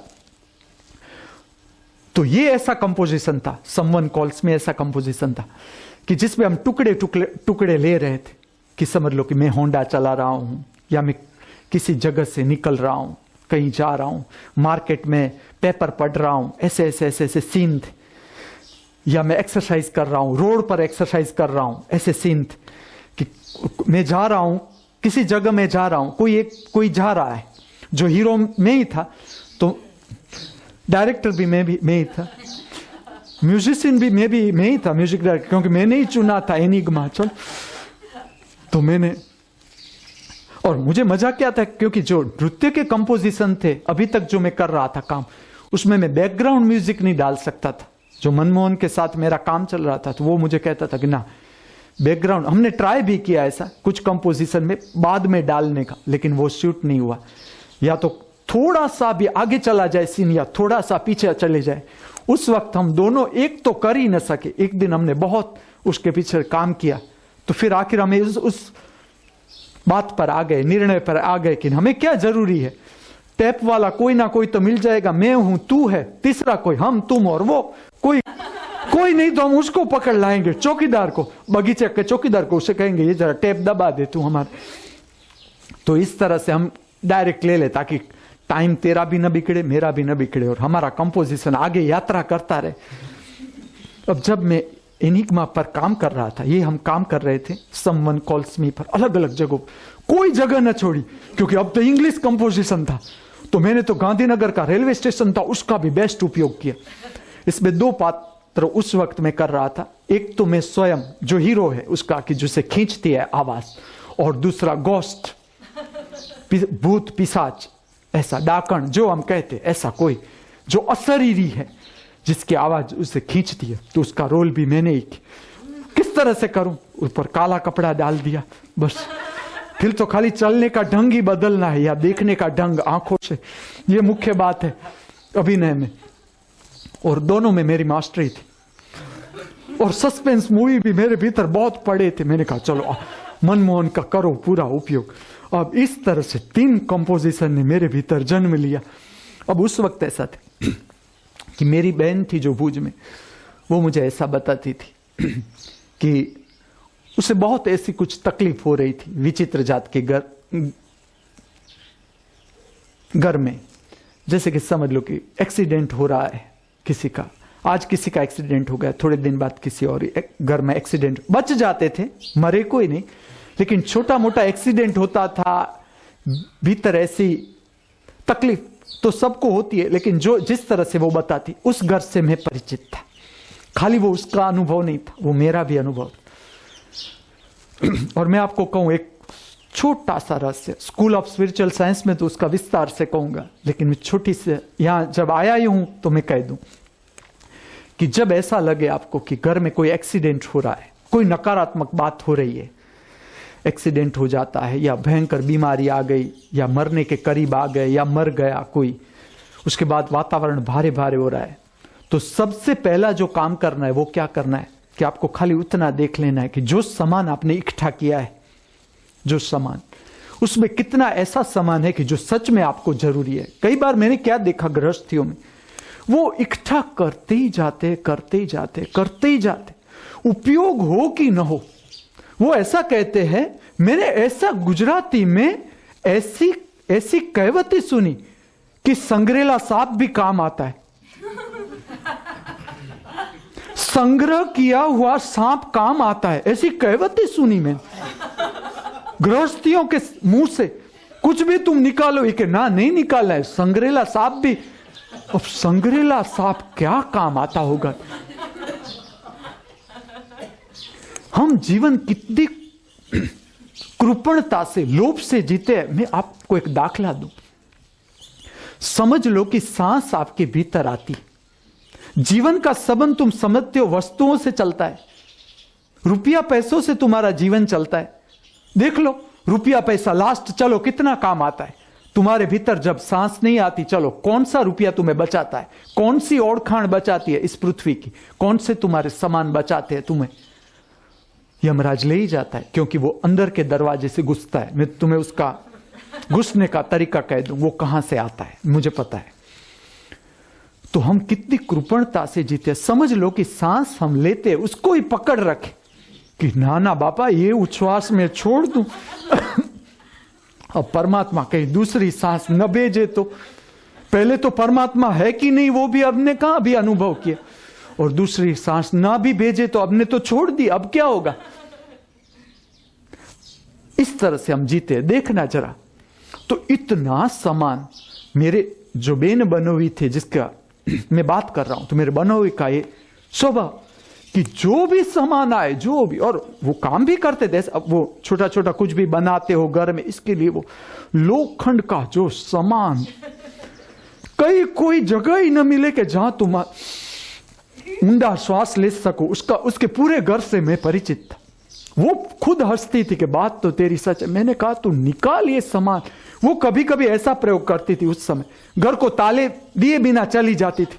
तो ये ऐसा कंपोजिशन था, समवन कॉल्स में ऐसा कंपोजिशन था कि जिसमें हम टुकड़े ले रहे थे, कि समझ लो कि मैं होंडा चला रहा हूं, या मैं किसी जगह से निकल रहा हूं, कहीं जा रहा हूं, मार्केट में पेपर पढ़ रहा हूं, ऐसे ऐसे ऐसे ऐसे सीन थे, या मैं एक्सरसाइज कर रहा हूं, रोड पर एक्सरसाइज कर रहा हूं, ऐसे सीन थे कि मैं जा रहा हूं, किसी जगह में जा रहा हूं, कोई जा रहा है, जो हीरो में ही था, तो डायरेक्टर भी मैं ही था, म्यूजिशियन भी मैं ही था, म्यूजिक डायरेक्टर, क्योंकि मैंने ही चुना था एनिग्मा। चल, तो मैंने, और मुझे मजा क्या था, क्योंकि जो नृत्य के कंपोजिशन थे अभी तक जो मैं कर रहा था काम, उसमें मैं बैकग्राउंड म्यूजिक नहीं डाल सकता था। जो मनमोहन के साथ मेरा काम चल रहा था, तो वो मुझे कहता था कि ना, बैकग्राउंड, हमने ट्राई भी किया ऐसा कुछ कंपोजिशन में बाद में डालने का, लेकिन वो शूट नहीं हुआ। या तो थोड़ा सा भी आगे चला जाए सीन, या थोड़ा सा पीछे चले जाए, उस वक्त हम दोनों एक तो कर ही न सके। एक दिन हमने बहुत उसके पीछे काम किया, तो फिर आखिर हमें उस बात पर आ गए, निर्णय पर आ गए कि हमें क्या जरूरी है, टैप वाला कोई ना कोई तो मिल जाएगा, मैं हूं, तू है, तीसरा कोई, हम तुम और वो, कोई नहीं तो हम उसको पकड़ लाएंगे, चौकीदार को, बगीचे के चौकीदार को, उसे कहेंगे ये जरा टैप दबा दे तू हमारे। तो इस तरह से हम डायरेक्ट ले ले, ताकि टाइम तेरा भी न बिगड़े, मेरा भी न बिगड़े, और हमारा कंपोजिशन आगे यात्रा करता रहे। अब जब मैं एनिग्मा पर काम कर रहा था, ये हम काम कर रहे थे समवन कॉल्स मी पर, अलग अलग जगहों, कोई जगह न छोड़ी, क्योंकि अब तो इंग्लिश कंपोजिशन था। तो मैंने तो गांधीनगर का रेलवे स्टेशन था, उसका भी बेस्ट उपयोग किया। इसमें दो पात्र उस वक्त में कर रहा था, एक तो मैं स्वयं जो हीरो है उसका, कि जिसे खींचती है आवाज, और दूसरा गोस्ट, भूत पिशाच, ऐसा डाकण जो हम कहते, ऐसा कोई जो अशरीरी है जिसकी आवाज उसे खींचती है। तो उसका रोल भी मैंने ही किस तरह से करूं, ऊपर काला कपड़ा डाल दिया बस, फिर तो खाली चलने का ढंग ही बदलना है, या देखने का ढंग आंखों से, ये मुख्य बात है अभिनय में। और दोनों में मेरी मास्टरी थी, और सस्पेंस मूवी भी मेरे भीतर बहुत पड़े थे। मैंने कहा चलो मनमोहन का करो पूरा उपयोग। अब इस तरह से 3 कंपोजिशन ने मेरे भीतर जन्म लिया। अब उस वक्त ऐसा था कि मेरी बहन थी जो भुज में, वो मुझे ऐसा बताती थी कि उसे बहुत ऐसी कुछ तकलीफ हो रही थी विचित्र जात के घर में। जैसे कि समझ लो कि एक्सीडेंट हो रहा है किसी का, आज किसी का एक्सीडेंट हो गया, थोड़े दिन बाद किसी और घर में एक्सीडेंट, बच जाते थे, मरे कोई नहीं, लेकिन छोटा मोटा एक्सीडेंट होता था, भीतर ऐसी तकलीफ तो सबको होती है। लेकिन जो जिस तरह से वो बताती, उस घर से मैं परिचित था। खाली वो उसका अनुभव नहीं था, वो मेरा भी अनुभव था। और मैं आपको कहूं एक छोटा सा रहस्य, स्कूल ऑफ स्पिरिचुअल साइंस में तो उसका विस्तार से कहूंगा, लेकिन मैं छोटी से यहां जब आया ही हूं तो मैं कह दूं कि जब ऐसा लगे आपको कि घर में कोई एक्सीडेंट हो रहा है, कोई नकारात्मक बात हो रही है, एक्सीडेंट हो जाता है, या भयंकर बीमारी आ गई, या मरने के करीब आ गए, या मर गया कोई, उसके बाद वातावरण भारे भारे हो रहा है, तो सबसे पहला जो काम करना है वो क्या करना है कि आपको खाली उतना देख लेना है कि जो सामान आपने इकट्ठा किया है, जो सामान, उसमें कितना ऐसा सामान है कि जो सच में आपको जरूरी है। कई बार मैंने क्या देखा गृहस्थियों में, वो इकट्ठा करते ही जाते, करते ही जाते, करते ही जाते, उपयोग हो कि न हो। वो ऐसा कहते हैं, मैंने ऐसा गुजराती में ऐसी ऐसी कहावतें सुनी कि संग्रेला सांप भी काम आता है। संग्रह किया हुआ सांप काम आता है, ऐसी कहावतें सुनी मैं। गृहस्थियों के मुंह से कुछ भी तुम निकालो, ये कि ना नहीं निकालना है, संग्रेला सांप भी। अब संग्रेला सांप क्या काम आता होगा? हम जीवन कितनी कृपणता से, लोभ से जीते हैं। मैं आपको एक दाखला दूं। समझ लो कि सांस आपके भीतर आती, जीवन का संबंध तुम समझते हो वस्तुओं से चलता है, रुपया पैसों से तुम्हारा जीवन चलता है। देख लो, रुपया पैसा लास्ट चलो कितना काम आता है तुम्हारे भीतर। जब सांस नहीं आती, चलो कौन सा रुपया तुम्हें बचाता है, कौन सी ओढ़खाण बचाती है इस पृथ्वी की, कौन से तुम्हारे सामान बचाते हैं तुम्हें? यमराज ले ही जाता है, क्योंकि वो अंदर के दरवाजे से घुसता है। मैं तुम्हें उसका घुसने का तरीका कह दूं, वो कहां से आता है मुझे पता है। तो हम कितनी कृपणता से जीते। समझ लो कि सांस हम लेते हैं, उसको ही पकड़ रखे कि ना ना बापा ये उच्छ्वास में छोड़ दूं। अब परमात्मा कहीं दूसरी सांस न भेजे तो, पहले तो परमात्मा है कि नहीं वो भी हमने कहा अभी अनुभव किया, और दूसरी सांस ना भी भेजे तो हमने तो छोड़ दी, अब क्या होगा? इस तरह से हम जीते। देखना जरा, तो इतना सामान मेरे जो बेन बनोवी थे, जिसका मैं बात कर रहा हूं, तो मेरे बनोवी का ये स्वभाव कि जो भी सामान आए, जो भी, और वो काम भी करते थे। अब वो छोटा छोटा कुछ भी बनाते हो घर में, इसके लिए वो लोखंड का जो सामान, कहीं कोई जगह ही न मिले कि जहां तुम ऊंडा श्वास ले सको, उसके पूरे घर से मैं परिचित था। वो खुद हंसती थी कि बात तो तेरी सच है। मैंने कहा तू निकाल ये सामान। वो कभी कभी ऐसा प्रयोग करती थी उस समय, घर को ताले दिए बिना चली जाती थी,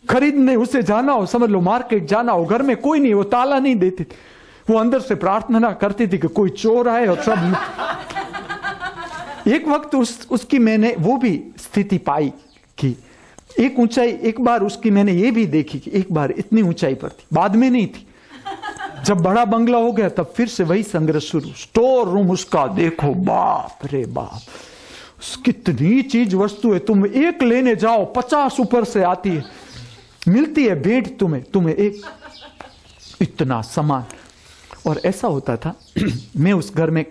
खरीदने उसे जाना हो, समझ लो मार्केट जाना हो, घर में कोई नहीं, वो ताला नहीं देती थी। वो अंदर से प्रार्थना करती थी कि कोई चोर आए और सब। एक वक्त उसकी मैंने वो भी स्थिति पाई कि एक ऊंचाई, एक बार उसकी मैंने ये भी देखी कि एक बार इतनी ऊंचाई पर थी, बाद में नहीं थी। जब बड़ा बंगला हो गया तब फिर से वही संग्रह शुरू। स्टोर रूम उसका देखो, बाप रे बाप, कितनी चीज वस्तु है। तुम एक लेने जाओ 50 ऊपर से आती है, मिलती है भेंट तुम्हें एक इतना सामान। और ऐसा होता था मैं उस घर में,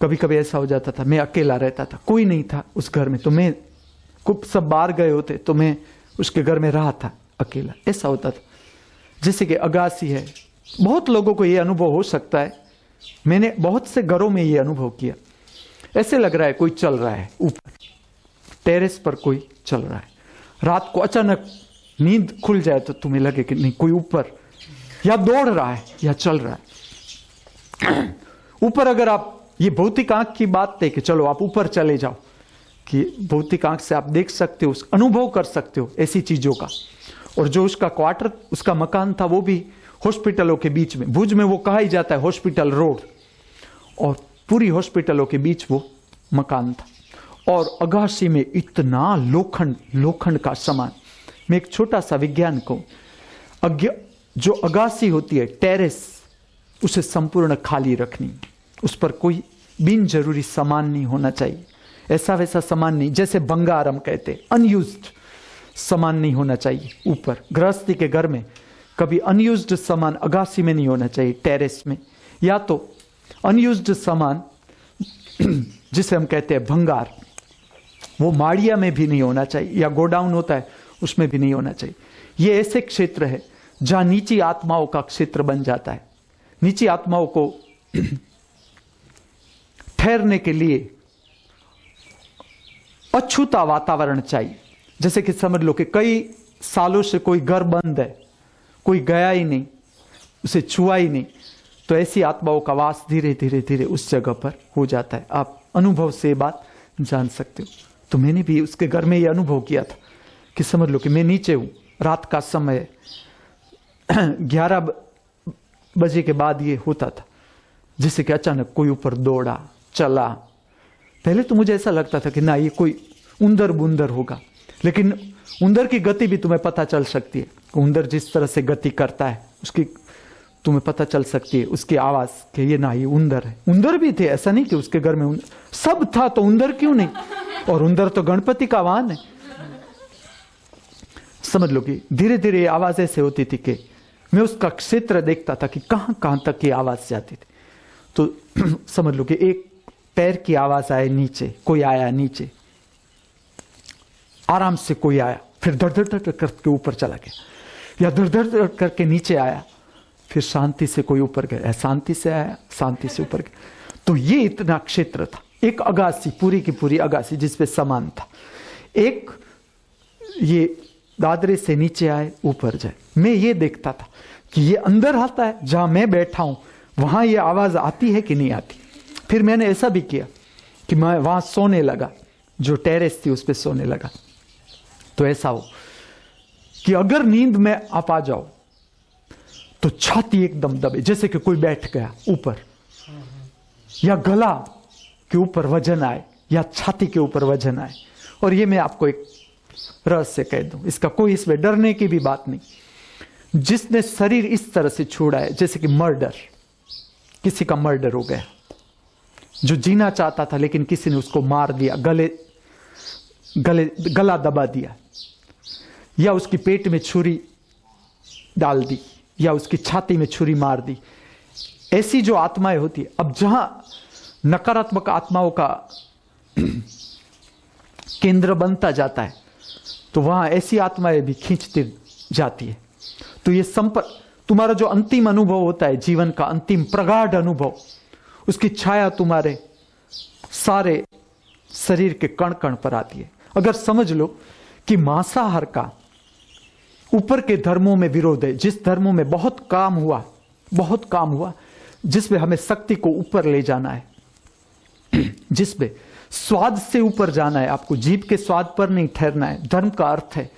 कभी कभी ऐसा हो जाता था मैं अकेला रहता था, कोई नहीं था उस घर में, तो मैं सब बाहर गए होते तो मैं उसके घर में रहा था अकेला। ऐसा होता था जैसे कि अगासी है। बहुत लोगों को यह अनुभव हो सकता है, मैंने बहुत से घरों में यह अनुभव किया। ऐसे लग रहा है कोई चल रहा है ऊपर, टेरेस पर कोई चल रहा है। रात को अचानक नींद खुल जाए तो तुम्हें लगे कि नहीं, कोई ऊपर या दौड़ रहा है या चल रहा है ऊपर। अगर आप, ये भौतिक आंख की बात है कि चलो आप ऊपर चले जाओ, कि भौतिक आंख से आप देख सकते हो, अनुभव कर सकते हो ऐसी चीजों का। और जो उसका क्वार्टर, उसका मकान था, वो भी हॉस्पिटलों के बीच में, भुज में वो कहा ही जाता है हॉस्पिटल रोड, और पूरी हॉस्पिटलों के बीच वो मकान था। और अगासी में इतना लोखंड का सामान। मैं एक छोटा सा विज्ञान को, जो अगासी होती है, टेरेस, उसे संपूर्ण खाली रखनी, उस पर कोई बिन जरूरी सामान नहीं होना चाहिए। ऐसा वैसा सामान नहीं, जैसे बंगार हम कहते, अनयूज्ड सामान नहीं होना चाहिए ऊपर। गृहस्थी के घर में कभी अनयूज्ड सामान अगासी में नहीं होना चाहिए, टेरेस में। या तो अनयूज्ड सामान जिसे हम कहते हैं भंगार, वो माड़िया में भी नहीं होना चाहिए, या गोडाउन होता है उसमें भी नहीं होना चाहिए। ये ऐसे क्षेत्र है जहां नीची आत्माओं का क्षेत्र बन जाता है। नीची आत्माओं को ठहरने के लिए अछूता वातावरण चाहिए। जैसे कि समझ लो कि कई सालों से कोई घर बंद है, कोई गया ही नहीं, उसे छुआ ही नहीं, तो ऐसी आत्माओं का वास धीरे धीरे धीरे उस जगह पर हो जाता है। आप अनुभव से बात जान सकते हो। तो मैंने भी उसके घर में ये अनुभव किया था कि समझ लो कि मैं नीचे हूं, रात का समय 11 बजे के बाद ये होता था, जिससे कि अचानक कोई ऊपर दौड़ा चला। पहले तो मुझे ऐसा लगता था कि ना ये कोई उंदर बुंदर होगा, लेकिन उंदर की गति भी तुम्हें पता चल सकती है। उंदर जिस तरह से गति करता है उसकी तुम्हें पता चल सकती है, उसकी आवाज कि ये ना, ये उंदर है। उंदर भी थे, ऐसा नहीं कि उसके घर में सब था तो उंदर क्यों नहीं, और उंदर तो गणपति का वाहन है। समझ लो कि धीरे धीरे ये आवाज ऐसे होती थी कि मैं उसका क्षेत्र देखता था कि कहां कहां तक ये आवाज जाती थी। तो समझ लो कि एक पैर की आवाज आए नीचे, कोई आया नीचे, आराम से कोई आया, फिर धड़ धड़ धड़ करके ऊपर चला गया, या धड़ धड़ धड़ करके नीचे आया, फिर शांति से कोई ऊपर गया, शांति से आया, शांति से ऊपर गया। तो ये इतना क्षेत्र था, एक अगासी, पूरी की पूरी अगासी जिसपे समान था। एक ये दादरे से नीचे आए, ऊपर जाए। मैं ये देखता था कि ये अंदर आता है, जहां मैं बैठा हूं वहां ये आवाज आती है कि नहीं आती। फिर मैंने ऐसा भी किया कि मैं वहां सोने लगा, जो टेरेस थी उस पर सोने लगा। तो ऐसा हो कि अगर नींद में आप आ जाओ तो छाती एकदम दबे, जैसे कि कोई बैठ गया ऊपर, या गला के ऊपर वजन आए, या छाती के ऊपर वजन आए। और ये मैं आपको एक रहस्य कह दूं, इसका कोई इसमें डरने की भी बात नहीं। जिसने शरीर इस तरह से छोड़ा है, जैसे कि मर्डर, किसी का मर्डर हो गया, जो जीना चाहता था लेकिन किसी ने उसको मार दिया, गला दबा दिया, या उसकी पेट में छुरी डाल दी, या उसकी छाती में छुरी मार दी। ऐसी जो आत्माएं होती है, अब जहां नकारात्मक आत्माओं का केंद्र बनता जाता है तो वहां ऐसी आत्माएं भी खींचती जाती है। तो ये संपर्क, तुम्हारा जो अंतिम अनुभव होता है, जीवन का अंतिम प्रगाढ़ अनुभव, उसकी छाया तुम्हारे सारे शरीर के कण कण पर आती है। अगर समझ लो कि मांसाहार का ऊपर के धर्मों में विरोध है, जिस धर्मों में बहुत काम हुआ, जिसमें हमें शक्ति को ऊपर ले जाना है, जिसमें स्वाद से ऊपर जाना है, आपको जीभ के स्वाद पर नहीं ठहरना है। धर्म का अर्थ है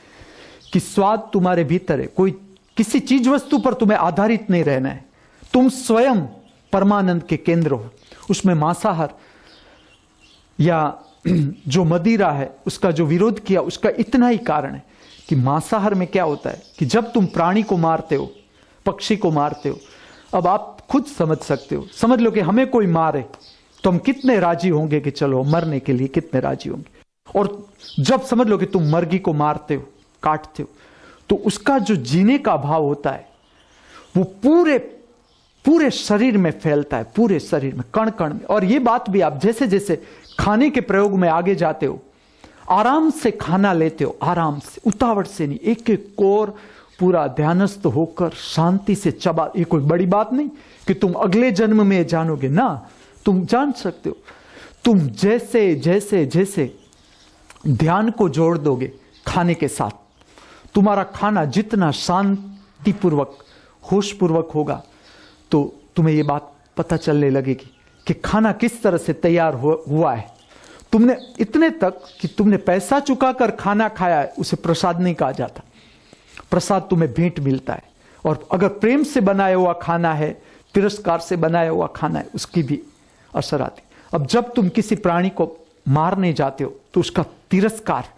कि स्वाद तुम्हारे भीतर है, कोई किसी चीज वस्तु पर तुम्हें आधारित नहीं रहना है, तुम स्वयं परमानंद के केंद्र हो। उसमें मांसाहार या जो मदिरा है उसका जो विरोध किया, उसका इतना ही कारण है कि मांसाहार में क्या होता है कि जब तुम प्राणी को मारते हो, पक्षी को मारते हो, अब आप खुद समझ सकते हो, समझ लो कि हमें कोई मारे तो हम कितने राजी होंगे कि चलो मरने के लिए कितने राजी होंगे। और जब समझ लो कि तुम मर्गी को मारते हो, काटते हो, तो उसका जो जीने का भाव होता है वो पूरे शरीर में फैलता है, पूरे शरीर में, कण कण में। और ये बात भी आप जैसे जैसे खाने के प्रयोग में आगे जाते हो, आराम से खाना लेते हो, आराम से, उतावट से नहीं, एक एक कोर पूरा ध्यानस्थ होकर शांति से चबा। ये कोई बड़ी बात नहीं कि तुम अगले जन्म में जानोगे ना, तुम जान सकते हो। तुम जैसे जैसे जैसे ध्यान को जोड़ दोगे खाने के साथ, तुम्हारा खाना जितना शांतिपूर्वक, होशपूर्वक होगा, तो तुम्हें यह बात पता चलने लगेगी कि खाना किस तरह से तैयार हुआ है। तुमने इतने तक कि तुमने पैसा चुकाकर खाना खाया है, उसे प्रसाद नहीं कहा जाता। प्रसाद तुम्हें भेंट मिलता है। और अगर प्रेम से बनाया हुआ खाना है, तिरस्कार से बनाया हुआ खाना है, उसकी भी असर आती। अब जब तुम किसी प्राणी को मारने जाते हो तो उसका तिरस्कार,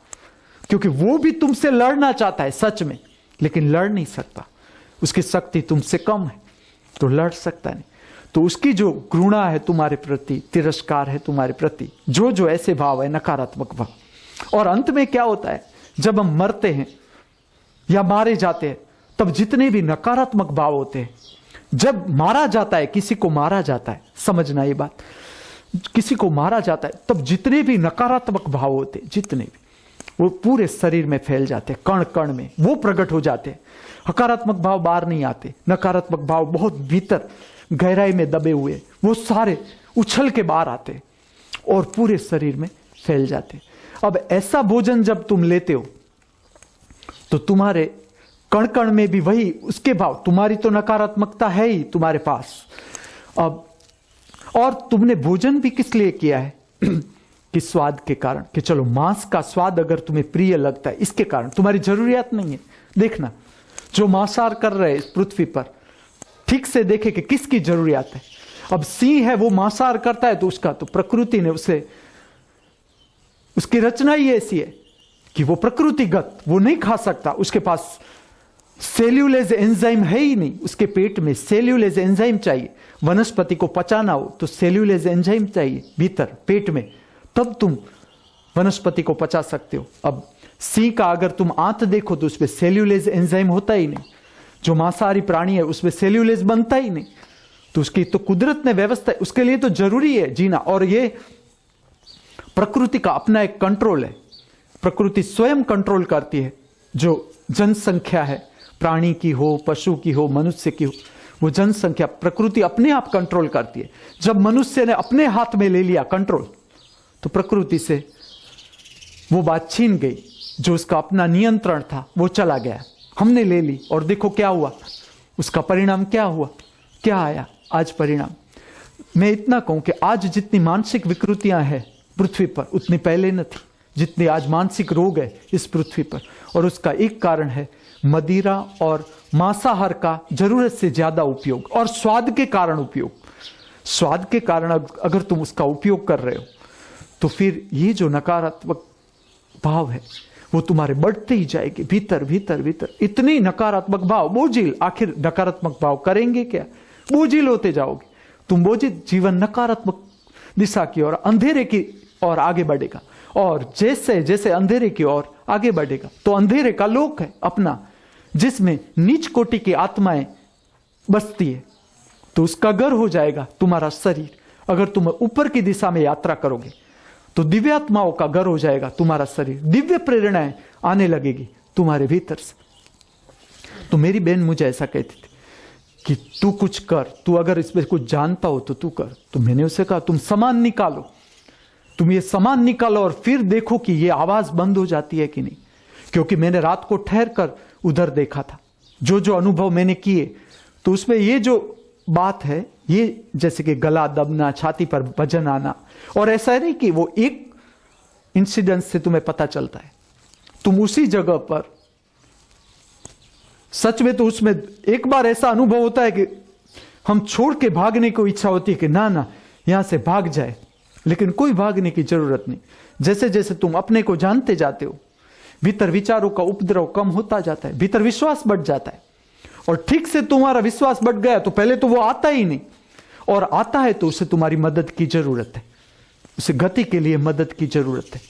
क्योंकि वो भी तुमसे लड़ना चाहता है सच में, लेकिन लड़ नहीं सकता, उसकी शक्ति तुमसे कम है, तो लड़ सकता नहीं। तो उसकी जो घृणा है तुम्हारे प्रति, तिरस्कार है तुम्हारे प्रति, जो ऐसे भाव है, नकारात्मक भाव। और अंत में क्या होता है, जब हम मरते हैं या मारे जाते हैं, तब जितने भी नकारात्मक भाव होते हैं, जब मारा जाता है, किसी को मारा जाता है, समझना ये बात, किसी को मारा जाता है, तब जितने भी नकारात्मक भाव होते हैं, जितने भी, वो पूरे शरीर में फैल जाते हैं, कण कण में वो प्रकट हो जाते हैं। हकारात्मक भाव बाहर नहीं आते, नकारात्मक भाव बहुत भीतर गहराई में दबे हुए, वो सारे उछल के बाहर आते और पूरे शरीर में फैल जाते। अब ऐसा भोजन जब तुम लेते हो तो तुम्हारे कण कण में भी वही उसके भाव, तुम्हारी तो नकारात्मकता है ही तुम्हारे पास। अब और तुमने भोजन भी किस लिए किया है कि स्वाद के कारण, कि चलो मांस का स्वाद अगर तुम्हें प्रिय लगता है, इसके कारण, तुम्हारी जरूरियात नहीं है। देखना, जो मांसाहार कर रहे हैं इस पृथ्वी पर, ठीक से देखे कि किसकी जरूरियात है। अब सिंह है, वो मांसाहार करता है तो उसका तो प्रकृति ने उसे, उसकी रचना ही ऐसी है कि वो प्रकृतिगत वो नहीं खा सकता, उसके पास सेल्यूलेज एंजाइम है ही नहीं, उसके पेट में सेल्यूलेज एंजाइम चाहिए। वनस्पति को पचाना हो तो सेल्यूलेज एंजाइम चाहिए भीतर पेट में, तब तुम वनस्पति को पचा सकते हो। अब सिंह का अगर तुम आंत देखो तो उसमें सेल्यूलेज एंजाइम होता ही नहीं, जो मांसाहारी प्राणी है उसमें सेल्यूलेज बनता ही नहीं, तो उसकी तो कुदरत ने व्यवस्था, उसके लिए तो जरूरी है जीना। और ये प्रकृति का अपना एक कंट्रोल है, प्रकृति स्वयं कंट्रोल करती है। जो जनसंख्या है, प्राणी की हो, पशु की हो, मनुष्य की हो, वो जनसंख्या प्रकृति अपने आप कंट्रोल करती है। जब मनुष्य ने अपने हाथ में ले लिया कंट्रोल, तो प्रकृति से वो बात छीन गई, जो उसका अपना नियंत्रण था वो चला गया, हमने ले ली। और देखो क्या हुआ, उसका परिणाम क्या हुआ, क्या आया आज परिणाम। मैं इतना कहूं कि आज जितनी मानसिक विकृतियां हैं पृथ्वी पर, उतनी पहले न थी जितने आज मानसिक रोग है इस पृथ्वी पर। और उसका एक कारण है मदिरा और मांसाहार का जरूरत से ज्यादा उपयोग, और स्वाद के कारण उपयोग। स्वाद के कारण अगर तुम उसका उपयोग कर रहे हो, तो फिर ये जो नकारात्मक भाव है वो तुम्हारे बढ़ते ही जाएंगे भीतर भीतर भीतर। इतनी नकारात्मक भाव, बोझिल, आखिर नकारात्मक भाव करेंगे क्या, बोझिल होते जाओगे तुम, बोझिल जीवन नकारात्मक दिशा की ओर, अंधेरे की ओर आगे बढ़ेगा। और जैसे जैसे अंधेरे की ओर आगे बढ़ेगा तो अंधेरे का लोक है अपना, जिसमें नीच कोटि की आत्माएं बसती है, तो उसका घर हो जाएगा तुम्हारा शरीर। अगर तुम ऊपर की दिशा में यात्रा करोगे तो दिव्यात्माओं का घर हो जाएगा तुम्हारा शरीर, दिव्य प्रेरणाएं आने लगेगी तुम्हारे भीतर से। तो मेरी बहन मुझे ऐसा कहती थी कि तू कुछ कर, तू अगर इसमें कुछ जानता हो तो तू कर। तो मैंने उसे कहा तुम सामान निकालो, तुम ये सामान निकालो और फिर देखो कि ये आवाज बंद हो जाती है कि नहीं। क्योंकि मैंने रात को ठहर कर उधर देखा था, जो जो अनुभव मैंने किए, तो उसमें ये जो बात है, ये जैसे कि गला दबना, छाती पर वजन आना, और ऐसा नहीं कि वो एक इंसिडेंट से तुम्हें पता चलता है, तुम उसी जगह पर सच में तो उसमें एक बार ऐसा अनुभव होता है कि हम छोड़ के भागने को इच्छा होती है कि ना ना यहां से भाग जाए, लेकिन कोई भागने की जरूरत नहीं। जैसे जैसे तुम अपने को जानते जाते हो, भीतर विचारों का उपद्रव कम होता जाता है, भीतर विश्वास बढ़ जाता है। और ठीक से तुम्हारा विश्वास बढ़ गया तो पहले तो वो आता ही नहीं, और आता है तो उसे तुम्हारी मदद की जरूरत है, उसे गति के लिए मदद की जरूरत है।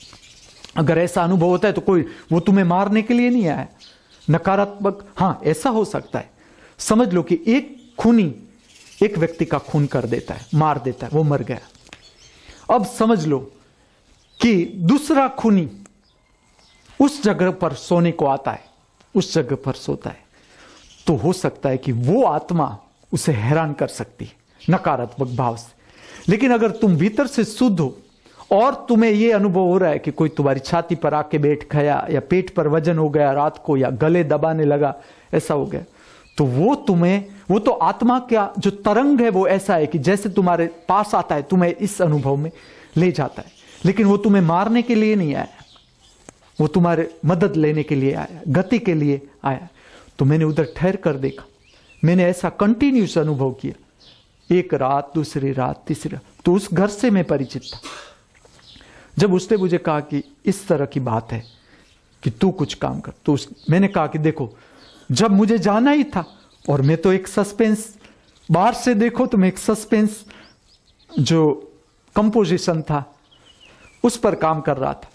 अगर ऐसा अनुभव होता है तो कोई वो तुम्हें मारने के लिए नहीं आया, नकारात्मक। हाँ, ऐसा हो सकता है, समझ लो कि एक खूनी एक व्यक्ति का खून कर देता है, मार देता है, वो मर गया। अब समझ लो कि दूसरा खूनी उस जगह पर सोने को आता है, उस जगह पर सोता है, तो हो सकता है कि वो आत्मा उसे हैरान कर सकती है नकारात्मक भाव से। लेकिन अगर तुम भीतर से शुद्ध हो और तुम्हें यह अनुभव हो रहा है कि कोई तुम्हारी छाती पर आके बैठ गया, या पेट पर वजन हो गया रात को, या गले दबाने लगा, ऐसा हो गया, तो वो तो आत्मा का जो तरंग है वो ऐसा है कि जैसे तुम्हारे पास आता है, तुम्हें इस अनुभव में ले जाता है। लेकिन वो तुम्हें मारने के लिए नहीं आया, वो तुम्हारे मदद लेने के लिए आया, गति के लिए आया। तो मैंने उधर ठहर कर देखा, मैंने ऐसा कंटिन्यूस अनुभव किया, एक रात, दूसरी रात, तीसरी रात। तो उस घर से मैं परिचित था। जब उसने मुझे कहा कि इस तरह की बात है कि तू कुछ काम कर, तो मैंने कहा कि देखो, जब मुझे जाना ही था, और मैं तो एक सस्पेंस, बाहर से देखो तो मैं एक सस्पेंस जो कंपोजिशन था उस पर काम कर रहा था।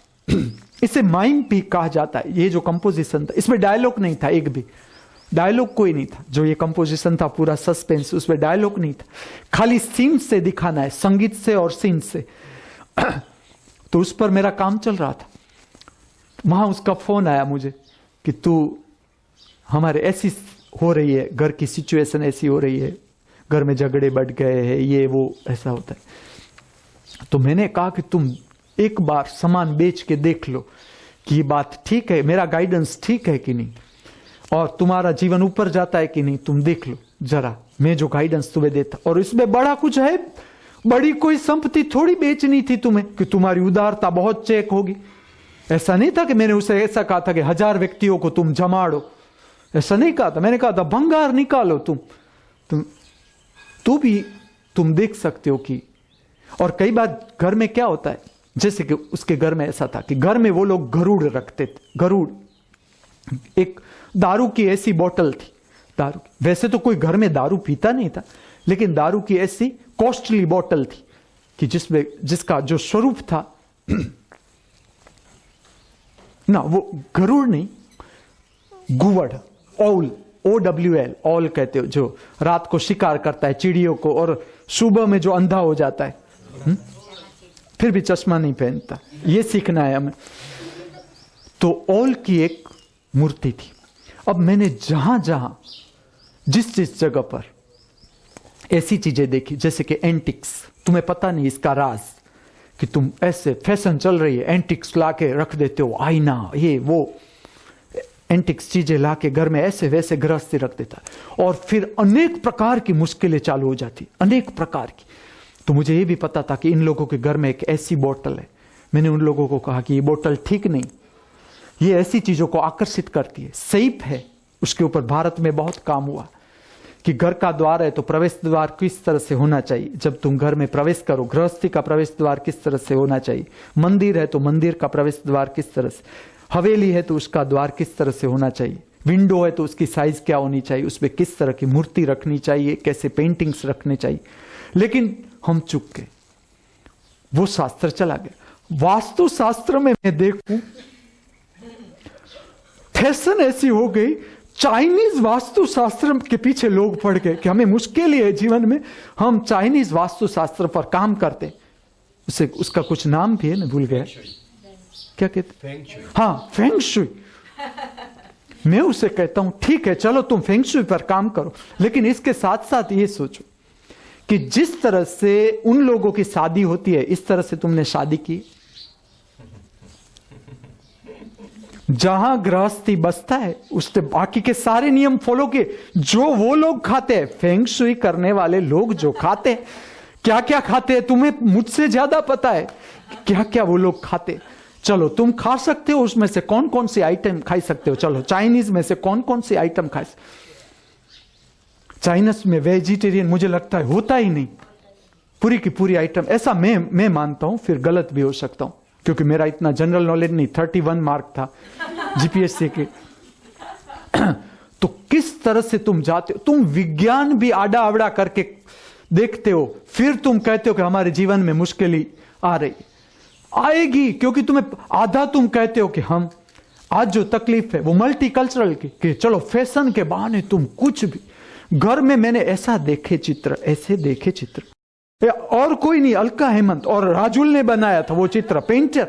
इसे माइम भी कहा जाता है। ये जो कंपोजिशन था, इसमें डायलॉग नहीं था, एक भी डायलॉग कोई नहीं था। जो ये कंपोजिशन था पूरा सस्पेंस, उसमें डायलॉग नहीं था, खाली सीन से दिखाना है, संगीत से और सीन से। तो उस पर मेरा काम चल रहा था। वहां उसका फोन आया मुझे कि तू, हमारे ऐसी हो रही है, घर की सिचुएशन ऐसी हो रही है, घर में झगड़े बढ़ गए हैं, ये वो ऐसा होता है। तो मैंने कहा कि तुम एक बार सामान बेच के देख लो कि ये बात ठीक है, मेरा गाइडेंस ठीक है कि नहीं, और तुम्हारा जीवन ऊपर जाता है कि नहीं, तुम देख लो जरा, मैं जो गाइडेंस तुम्हें देता। और इसमें बड़ा कुछ है, बड़ी कोई संपत्ति थोड़ी बेचनी थी तुम्हें कि तुम्हारी उदारता बहुत चेक होगी। ऐसा नहीं था कि मैंने उसे ऐसा कहा था कि 1000 व्यक्तियों को तुम जमाड़ो, ऐसा नहीं कहा था। मैंने कहा था भंगार निकालो तुम भी तुम देख सकते हो कि। और कई बार घर में क्या होता है, जैसे कि उसके घर में ऐसा था कि घर में वो लोग गरुड़ रखते थे। गरुड़ एक दारू की ऐसी बोतल थी, दारू की, वैसे तो कोई घर में दारू पीता नहीं था, लेकिन दारू की ऐसी कॉस्टली बोतल थी कि जिसका जो स्वरूप था ना, वो गरुड़ नहीं, गुवड़, औल, OWL, औल कहते हो, जो रात को शिकार करता है चिड़ियों को और सुबह में जो अंधा हो जाता है, फिर भी चश्मा नहीं पहनता। ये सीखना है हमें। तो औल की एक मूर्ति थी। अब मैंने जहां जहां जिस जगह पर ऐसी चीजें देखी, जैसे कि एंटिक्स, तुम्हें पता नहीं इसका राज कि तुम ऐसे फैशन चल रही है, एंटिक्स लाके रख देते हो, आईना, ये वो एंटिक्स चीजें लाके घर में ऐसे वैसे गृहस्थी रख देता है, और फिर अनेक प्रकार की मुश्किलें चालू हो जाती, अनेक प्रकार की। तो मुझे ये भी पता था कि इन लोगों के घर में एक ऐसी बोतल है। मैंने उन लोगों को कहा कि ये बोतल ठीक नहीं, ये ऐसी चीजों को आकर्षित करती है। सैफ है, उसके ऊपर भारत में बहुत काम हुआ कि घर का द्वार है तो प्रवेश द्वार किस तरह से होना चाहिए, जब तुम घर में प्रवेश करो गृहस्थी का प्रवेश द्वार किस तरह से होना चाहिए, मंदिर है तो मंदिर का प्रवेश द्वार किस तरह से, हवेली है तो उसका द्वार किस तरह से होना चाहिए, विंडो है तो उसकी साइज क्या होनी चाहिए, उसमें किस तरह की मूर्ति रखनी चाहिए, कैसे पेंटिंग्स रखने चाहिए। लेकिन हम चूक गए, वो शास्त्र चला गया। वास्तु शास्त्र में मैं देखूं, फैशन ऐसी हो गई, चाइनीज वास्तु शास्त्र के पीछे लोग पड़ गए कि हमें मुश्किल है जीवन में, हम चाइनीज वास्तु शास्त्र पर काम करते। उसे उसका कुछ नाम भी है, मैं भूल गया, क्या कहते, हाँ, फेंग शुई। मैं उसे कहता हूं ठीक है, चलो तुम फेंग शुई पर काम करो, लेकिन इसके साथ साथ ये सोचो कि जिस तरह से उन लोगों की शादी होती है, इस तरह से तुमने शादी की। जहां गृहस्थी बसता है उससे बाकी के सारे नियम फॉलो किए, जो वो लोग खाते हैं, फेंग शुई करने वाले लोग जो खाते हैं, क्या क्या खाते हैं तुम्हें मुझसे ज्यादा पता है, क्या क्या वो लोग खाते। चलो तुम खा सकते हो, उसमें से कौन कौन सी आइटम खा सकते हो, चलो चाइनीज में से कौन कौन सी आइटम खा सकते। चाइनीज में वेजिटेरियन मुझे लगता है होता ही नहीं, पूरी की पूरी आइटम, ऐसा मैं मानता हूं, फिर गलत भी हो सकता हूं क्योंकि मेरा इतना जनरल नॉलेज नहीं, 31 मार्क था जीपीएससी के। तो किस तरह से तुम जाते हो, तुम विज्ञान भी आड़ा आवड़ा करके देखते हो, फिर तुम कहते हो कि हमारे जीवन में मुश्किल आ रही, आएगी, क्योंकि तुम्हें आधा तुम कहते हो कि हम आज जो तकलीफ है वो मल्टीकल्चरल की, कि चलो फैशन के बहाने तुम कुछ भी। घर में मैंने ऐसा देखे चित्र, ऐसे देखे चित्र, और कोई नहीं, अलका हेमंत और राजुल ने बनाया था वो चित्र, पेंटर,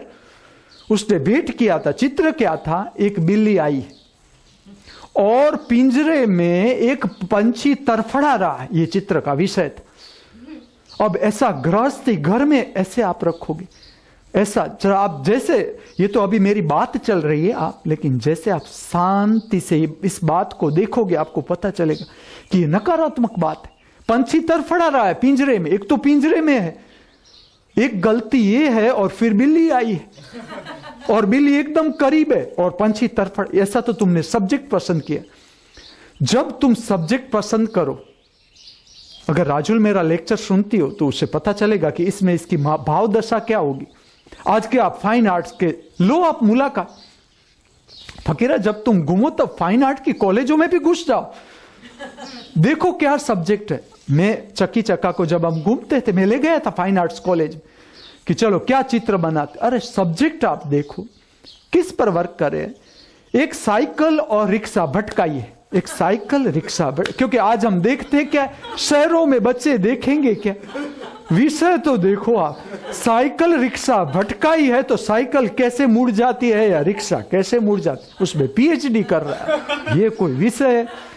उसने भेंट किया था। चित्र क्या था, एक बिल्ली आई और पिंजरे में एक पंछी तरफड़ा रहा है, ये चित्र का विषय था। अब ऐसा गृहस्थी घर में ऐसे आप रखोगे, ऐसा आप जैसे, ये तो अभी मेरी बात चल रही है आप, लेकिन जैसे आप शांति से इस बात को देखोगे आपको पता चलेगा कि ये नकारात्मक बात है। पंछी तरफड़ा रहा है पिंजरे में, एक तो पिंजरे में है, एक गलती ये है, और फिर बिल्ली आई है और बिल्ली एकदम करीब है और पंछी तरफड़, ऐसा तो तुमने सब्जेक्ट पसंद किया। जब तुम सब्जेक्ट पसंद करो, अगर राजुल मेरा लेक्चर सुनती हो तो उसे पता चलेगा कि इसमें इसकी भाव दशा क्या होगी। आज के आप फाइन आर्ट्स के लो आप मुलाकात, फकीरा जब तुम घूमो तब फाइन आर्ट की कॉलेजों में भी घुस जाओ, देखो क्या सब्जेक्ट है। मैं चक्की चक्का को जब हम घूमते थे, मैं ले गया था फाइन आर्ट्स कॉलेज में कि चलो क्या चित्र बनाते, अरे सब्जेक्ट आप देखो किस पर वर्क करे। एक साइकिल और रिक्शा भटकाइए, एक साइकिल रिक्शा, क्योंकि आज हम देखते हैं क्या शहरों में बच्चे देखेंगे क्या, विषय तो देखो आप, साइकिल रिक्शा भटकाई है तो साइकिल कैसे मुड़ जाती है या रिक्शा कैसे मुड़ जाती है, उसमें पीएचडी कर रहा है, ये कोई विषय है।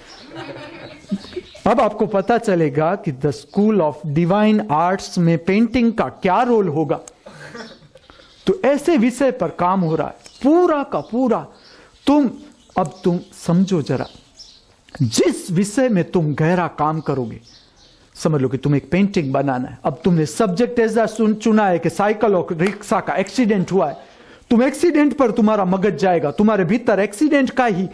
अब आपको पता चलेगा कि the school of divine arts में पेंटिंग का क्या रोल होगा। तो ऐसे विषय पर काम हो रहा है पूरा का पूरा। अब तुम समझो जरा, जिस विषय में तुम गहरा काम करोगे, समझ लो कि तुम्हें एक पेंटिंग बनाना है, अब तुमने सब्जेक्ट ऐसा चुना है कि साइकिल और रिक्शा का एक्सीडेंट हुआ है, तुम एक्सीडेंट पर तुम्हारा मगज जाएगा, तुम्हारे भीतर एक्सीडेंट का ही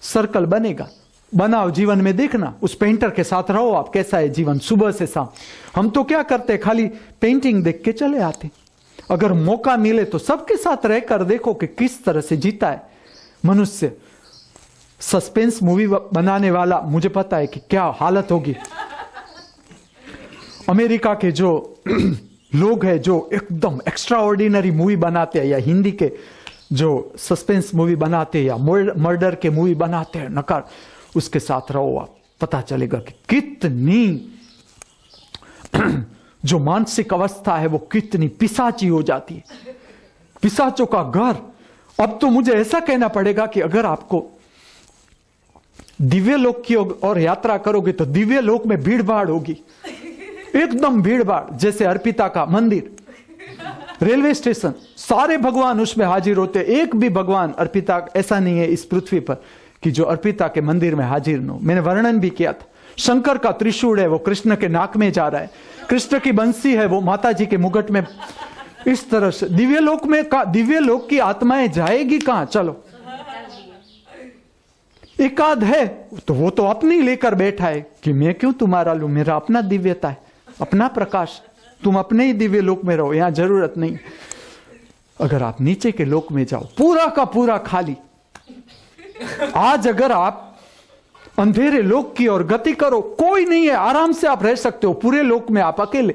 सर्कल बनेगा। बनाओ जीवन में, देखना उस पेंटर के साथ रहो आप, कैसा है जीवन सुबह से शाम। हम तो क्या करते, खाली पेंटिंग देख के चले आते, अगर मौका मिले तो सबके साथ रहकर देखो कि किस तरह से जीता है मनुष्य। सस्पेंस मूवी बनाने वाला, मुझे पता है कि क्या हालत होगी। अमेरिका के जो लोग हैं जो एकदम एक्स्ट्रा ऑर्डिनरी मूवी बनाते हैं, या हिंदी के जो सस्पेंस मूवी बनाते हैं या मर्डर के मूवी बनाते हैं, नकार उसके साथ रहो, आप पता चलेगा कि कितनी जो मानसिक अवस्था है वो कितनी पिशाची हो जाती है, पिशाचों का घर। अब तो मुझे ऐसा कहना पड़ेगा कि अगर आपको दिव्य लोक की और यात्रा करोगे तो दिव्य लोक में भीड़ भाड़ होगी, एकदम भीड़ भाड़। जैसे अर्पिता का मंदिर, रेलवे स्टेशन, सारे भगवान उसमें हाजिर होते, एक भी भगवान अर्पिता ऐसा नहीं है इस पृथ्वी पर कि जो अर्पिता के मंदिर में हाजिर न हो। मैंने वर्णन भी किया था। शंकर का त्रिशूल है वो कृष्ण के नाक में जा रहा है, कृष्ण की बंसी है वो माता जी के मुकुट में। इस तरह से दिव्य लोक में दिव्य लोक की आत्माएं जाएगी कहां? चलो एकाध है तो वो तो अपनी लेकर बैठा है कि मैं क्यों तुम्हारा लूं, मेरा अपना दिव्यता है, अपना प्रकाश, तुम अपने ही दिव्य लोक में रहो, यहां जरूरत नहीं। अगर आप नीचे के लोक में जाओ, पूरा का पूरा खाली। आज अगर आप अंधेरे लोक की ओर गति करो, कोई नहीं है, आराम से आप रह सकते हो पूरे लोक में, आप अकेले,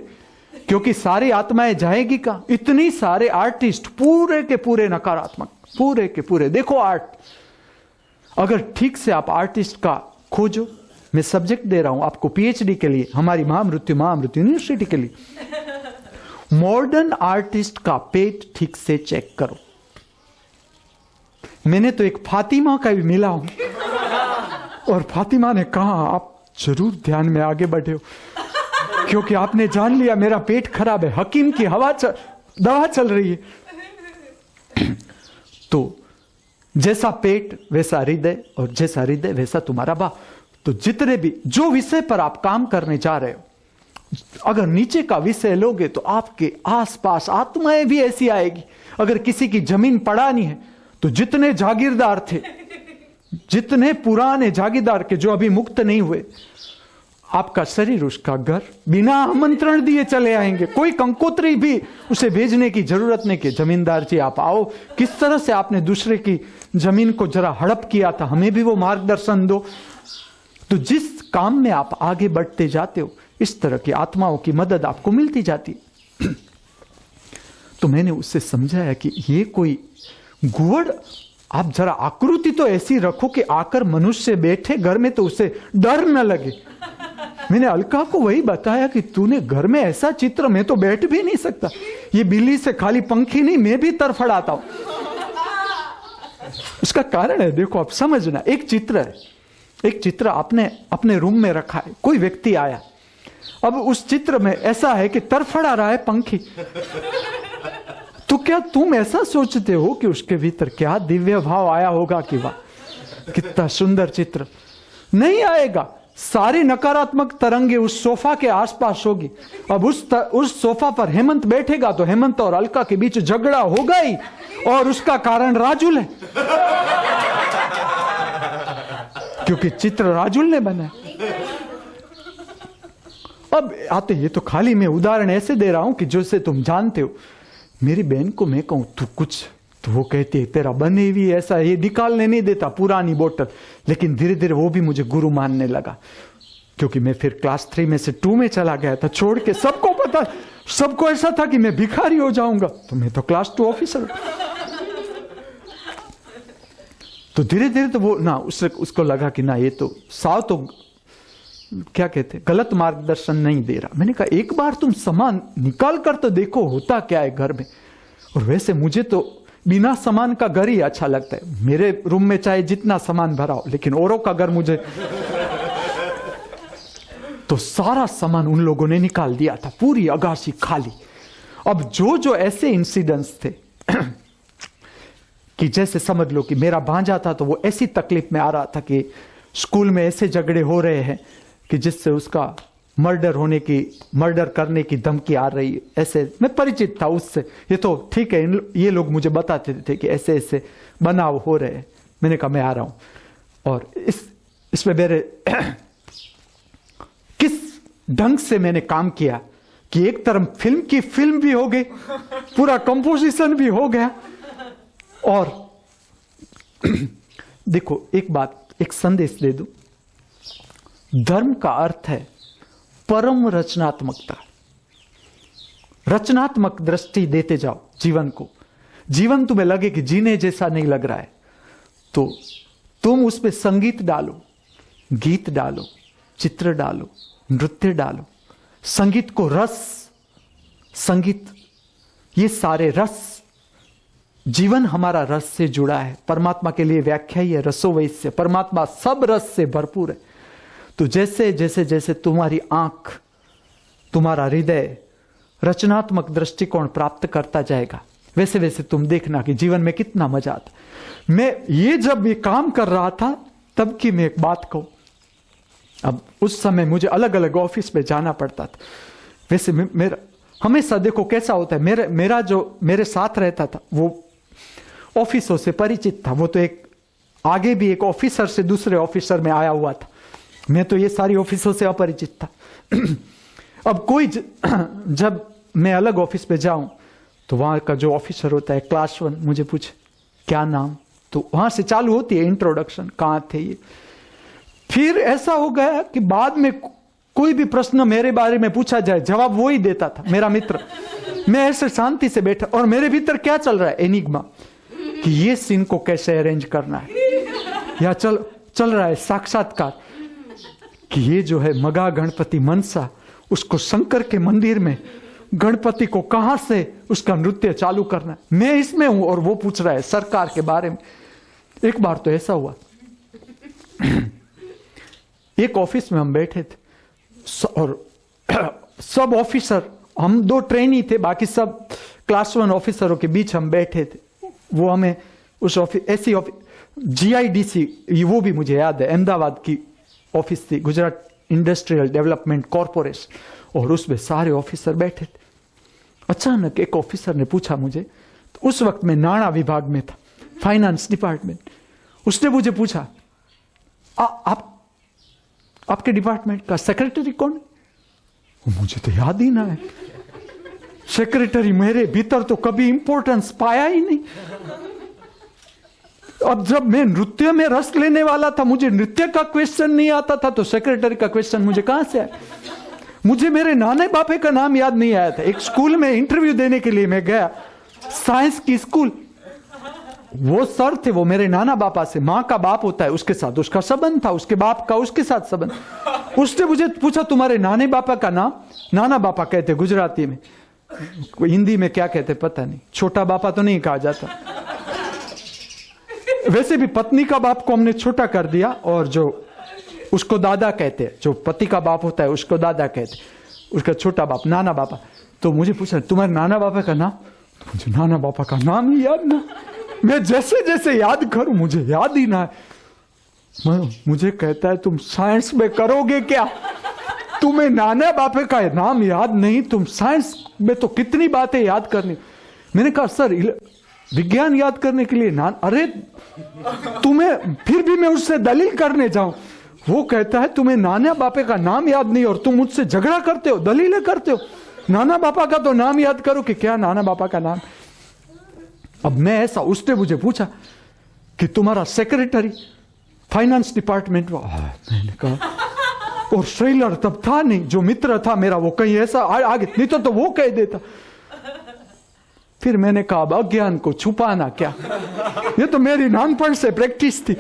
क्योंकि सारी आत्माएं जाएगी कहां? इतनी सारे आर्टिस्ट पूरे के पूरे नकारात्मक, पूरे के पूरे। देखो आर्ट, अगर ठीक से आप आर्टिस्ट का खोजो, मैं सब्जेक्ट दे रहा हूं आपको पीएचडी के लिए, हमारी महामृत्यु यूनिवर्सिटी के लिए। मॉडर्न आर्टिस्ट का पेट ठीक से चेक करो। मैंने तो एक फातिमा का भी मिला हूं, और फातिमा ने कहा आप जरूर ध्यान में आगे बढ़े हो, क्योंकि आपने जान लिया मेरा पेट खराब है, हकीम की दवा चल रही है। तो जैसा पेट वैसा हृदय, और जैसा हृदय वैसा तुम्हारा बाप। तो जितने भी जो विषय पर आप काम करने जा रहे हो, अगर नीचे का विषय लोगे तो आपके आसपास आत्माएं भी ऐसी आएगी। अगर किसी की जमीन पड़ानी है तो जितने जागीरदार थे, जितने पुराने जागीरदार के जो अभी मुक्त नहीं हुए, आपका शरीर उसका घर बिना आमंत्रण दिए चले आएंगे। कोई कंकोत्री भी उसे भेजने की जरूरत नहीं कि जमींदार जी आप आओ, किस तरह से आपने दूसरे की जमीन को जरा हड़प किया था, हमें भी वो मार्गदर्शन दो। तो जिस काम में आप आगे बढ़ते जाते हो, इस तरह की आत्माओं की मदद आपको मिलती जाती है। तो मैंने उससे समझाया कि ये कोई गुवड़, आप जरा आकृति तो ऐसी रखो कि आकर मनुष्य बैठे घर में तो उसे डर न लगे। मैंने अलका को वही बताया कि तूने घर में ऐसा चित्र, मैं तो बैठ भी नहीं सकता, ये बिल्ली से खाली पंखी नहीं, मैं भी तरफड़ाता हूं। उसका कारण है, देखो आप समझना, एक चित्र है, एक चित्र आपने अपने रूम में रखा है, कोई व्यक्ति आया, अब उस चित्र में ऐसा है कि तरफड़ा रहा है पंखी, तो क्या तुम ऐसा सोचते हो कि उसके भीतर क्या दिव्य भाव आया होगा कि वाह कितना सुंदर चित्र? नहीं आएगा। सारी नकारात्मक तरंगे उस सोफा के आसपास होगी। अब उस सोफा पर हेमंत बैठेगा तो हेमंत और अलका के बीच झगड़ा होगा ही, और उसका कारण राजुल है, क्योंकि चित्र राजुल ने बनाया। अब आते, ये तो खाली मैं उदाहरण ऐसे दे रहा हूं कि जैसे तुम जानते हो। मेरी बहन को मैं कहूं तू कुछ, तो वो कहती है तेरा बने भी ऐसा, ये निकालने नहीं देता पुरानी बोतल। लेकिन धीरे धीरे वो भी मुझे गुरु मानने लगा, क्योंकि मैं फिर क्लास 3 में से 2 में चला गया था छोड़ के। सबको पता, सबको ऐसा था कि मैं भिखारी हो जाऊंगा, तो मैं तो क्लास 2 ऑफिसर। तो धीरे धीरे तो वो ना उसको लगा कि ना ये तो साव तो क्या कहते, गलत मार्गदर्शन नहीं दे रहा। मैंने कहा एक बार तुम सामान निकाल कर तो देखो होता क्या है घर में। और वैसे मुझे तो बिना सामान का घर ही अच्छा लगता है। मेरे रूम में चाहे जितना सामान भरा हो, लेकिन औरों का घर मुझे तो सारा सामान उन लोगों ने निकाल दिया था, पूरी अगासी खाली। अब जो ऐसे इंसिडेंट्स थे कि जैसे समझ लो कि मेरा भांजा था तो वो ऐसी तकलीफ में आ रहा था कि स्कूल में ऐसे झगड़े हो रहे हैं कि जिससे उसका मर्डर करने की धमकी आ रही है। ऐसे मैं परिचित था उससे, ये तो ठीक है, ये लोग मुझे बताते थे कि ऐसे ऐसे बनाव हो रहे हैं। मैंने कहा मैं आ रहा हूं। और इसमें मेरे किस ढंग से मैंने काम किया कि एक तरफ फिल्म भी हो गई, पूरा कंपोजिशन भी हो गया। और देखो एक बात, एक संदेश दे दूं, धर्म का अर्थ है परम रचनात्मकता। रचनात्मक दृष्टि देते जाओ जीवन को। जीवन तुम्हें लगे कि जीने जैसा नहीं लग रहा है तो तुम उसमें संगीत डालो, गीत डालो, चित्र डालो, नृत्य डालो। संगीत को रस, संगीत, ये सारे रस, जीवन हमारा रस से जुड़ा है। परमात्मा के लिए व्याख्या ही है रसो वैश्य, परमात्मा सब रस से भरपूर है। तो जैसे जैसे जैसे तुम्हारी आंख, तुम्हारा हृदय रचनात्मक दृष्टिकोण प्राप्त करता जाएगा, वैसे वैसे तुम देखना कि जीवन में कितना मजा आता। मैं जब ये काम कर रहा था तब की मैं एक बात कहूं, अब उस समय मुझे अलग अलग ऑफिस में जाना पड़ता था। वैसे मेरा हमेशा देखो कैसा होता है, मेरा जो मेरे साथ रहता था वो ऑफिसों से परिचित था। वो तो एक आगे भी एक ऑफिसर से दूसरे ऑफिसर में आया हुआ था, मैं तो ये सारी ऑफिसों से अपरिचित था। अब कोई जब मैं अलग ऑफिस पे जाऊं तो वहां का जो ऑफिसर होता है क्लास 1 मुझे पूछे क्या नाम, तो वहां से चालू होती है इंट्रोडक्शन, कहां थे ये। फिर ऐसा हो गया कि बाद में कोई भी प्रश्न मेरे बारे में पूछा जाए जवाब वो ही देता था, मेरा मित्र। मैं ऐसे शांति से बैठा और मेरे भीतर क्या चल रहा है, एनिग्मा, कि ये सीन को कैसे अरेंज करना है। या चल रहा है साक्षात्कार कि ये जो है मगा गणपति मनसा, उसको शंकर के मंदिर में गणपति को कहां से उसका नृत्य चालू करना है। मैं इसमें हूं और वो पूछ रहा है सरकार के बारे में। एक बार तो ऐसा हुआ, एक ऑफिस में हम बैठे थे और सब ऑफिसर, हम 2 ट्रेनी थे, बाकी सब क्लास 1 ऑफिसरों के बीच हम बैठे थे। वो हमें उस ऑफिस, ऐसी ऑफिस GIDC, वो भी मुझे याद है, अहमदाबाद की ऑफिस थी, गुजरात इंडस्ट्रियल डेवलपमेंट कॉरपोरेशन, और उसमें सारे ऑफिसर बैठे थे। अचानक एक ऑफिसर ने पूछा मुझे, तो उस वक्त मैं नाणा विभाग में था, फाइनेंस डिपार्टमेंट। उसने मुझे पूछा आपके डिपार्टमेंट का सेक्रेटरी कौन है? मुझे तो याद ही ना है। सेक्रेटरी मेरे भीतर तो कभी इंपॉर्टेंस पाया ही नहीं। अब जब मैं नृत्य में रस लेने वाला था, मुझे नृत्य का क्वेश्चन नहीं आता था, तो सेक्रेटरी का क्वेश्चन मुझे कहां से आया? मुझे मेरे नाने बापे का नाम याद नहीं आया था। एक स्कूल में इंटरव्यू देने के लिए मैं गया, साइंस की स्कूल, वो सर थे, वो मेरे नाना बापा से, माँ का बाप होता है उसके साथ उसका संबंध था, उसके बाप का उसके साथ संबंध। उसने मुझे पूछा तुम्हारे नाने बापा का नाम? नाना बापा कहते गुजराती में, हिंदी में क्या कहते पता नहीं, छोटा बापा तो नहीं कहा जाता। वैसे भी पत्नी का बाप को हमने छोटा कर दिया, और जो उसको दादा कहते हैं, जो पति का बाप होता है उसको दादा कहते, उसका छोटा बाप नाना बापा। तो मुझे पूछा तुम्हारे नाना बापा का नाम? तो मुझे नाना बापा का नाम ही याद ना। मैं जैसे जैसे याद करूं मुझे याद ही ना है। मुझे कहता है तुम साइंस में करोगे क्या, तुम्हें नाना बापे का नाम याद नहीं, तुम साइंस में तो कितनी बातें याद करनी। मैंने कहा सर विज्ञान याद करने के लिए अरे तुम्हें, फिर भी मैं उससे दलील करने जाऊं, वो कहता है तुम्हें नाना बापे का नाम याद नहीं और तुम मुझसे झगड़ा करते हो, दलीलें करते हो। नाना बापा का तो नाम याद करो कि क्या नाना बापा का नाम। अब मैं ऐसा, उसने मुझे पूछा कि तुम्हारा सेक्रेटरी फाइनेंस डिपार्टमेंट, मैंने कहा, और श्रीलर तब था नहीं, जो मित्र था मेरा वो कहीं ऐसा आगे, नहीं तो वो कह देता। फिर मैंने कहा अब अज्ञान को छुपाना क्या, ये तो मेरी नानपन से प्रैक्टिस थी।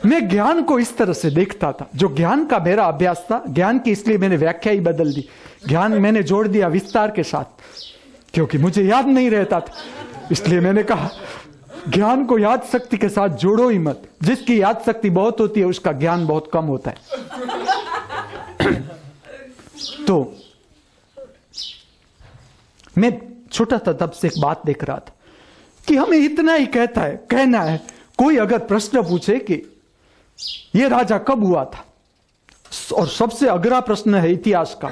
मैं ज्ञान को इस तरह से देखता था, जो ज्ञान का मेरा अभ्यास था, ज्ञान की इसलिए मैंने व्याख्या ही बदल दी, ज्ञान मैंने जोड़ दिया विस्तार के साथ, क्योंकि मुझे याद नहीं रहता था। इसलिए मैंने कहा ज्ञान को याद शक्ति के साथ जोड़ो ही मत, जिसकी याद शक्ति बहुत होती है उसका ज्ञान बहुत कम होता है। तो मैं छोटा था तब से एक बात देख रहा था कि हमें इतना ही कहना है। कोई अगर प्रश्न पूछे कि ये राजा कब हुआ था, और सबसे अगरा प्रश्न है इतिहास का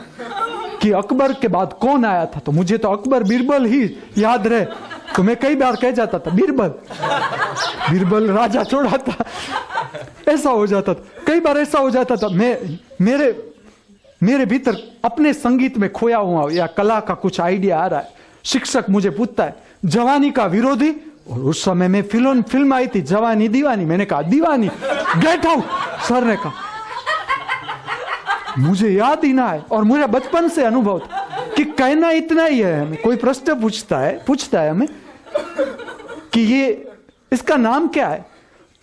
कि अकबर के बाद कौन आया था, तो मुझे तो अकबर बीरबल ही याद रहे, तो मैं कई बार कह जाता था बीरबल राजा छोड़ा था, ऐसा हो जाता था। कई बार ऐसा हो जाता था, मेरे भीतर अपने संगीत में खोया हुआ या कला का कुछ आइडिया आ रहा है। शिक्षक मुझे पूछता है जवानी का विरोधी, और उस समय में फिल्म आई थी जवानी दीवानी। मैंने कहा दीवानी, गेट आउट। सर ने कहा मुझे याद ही ना है, और मुझे बचपन से अनुभव था कि कहना इतना ही है। हमें कोई प्रश्न पूछता है हमें कि ये इसका नाम क्या है,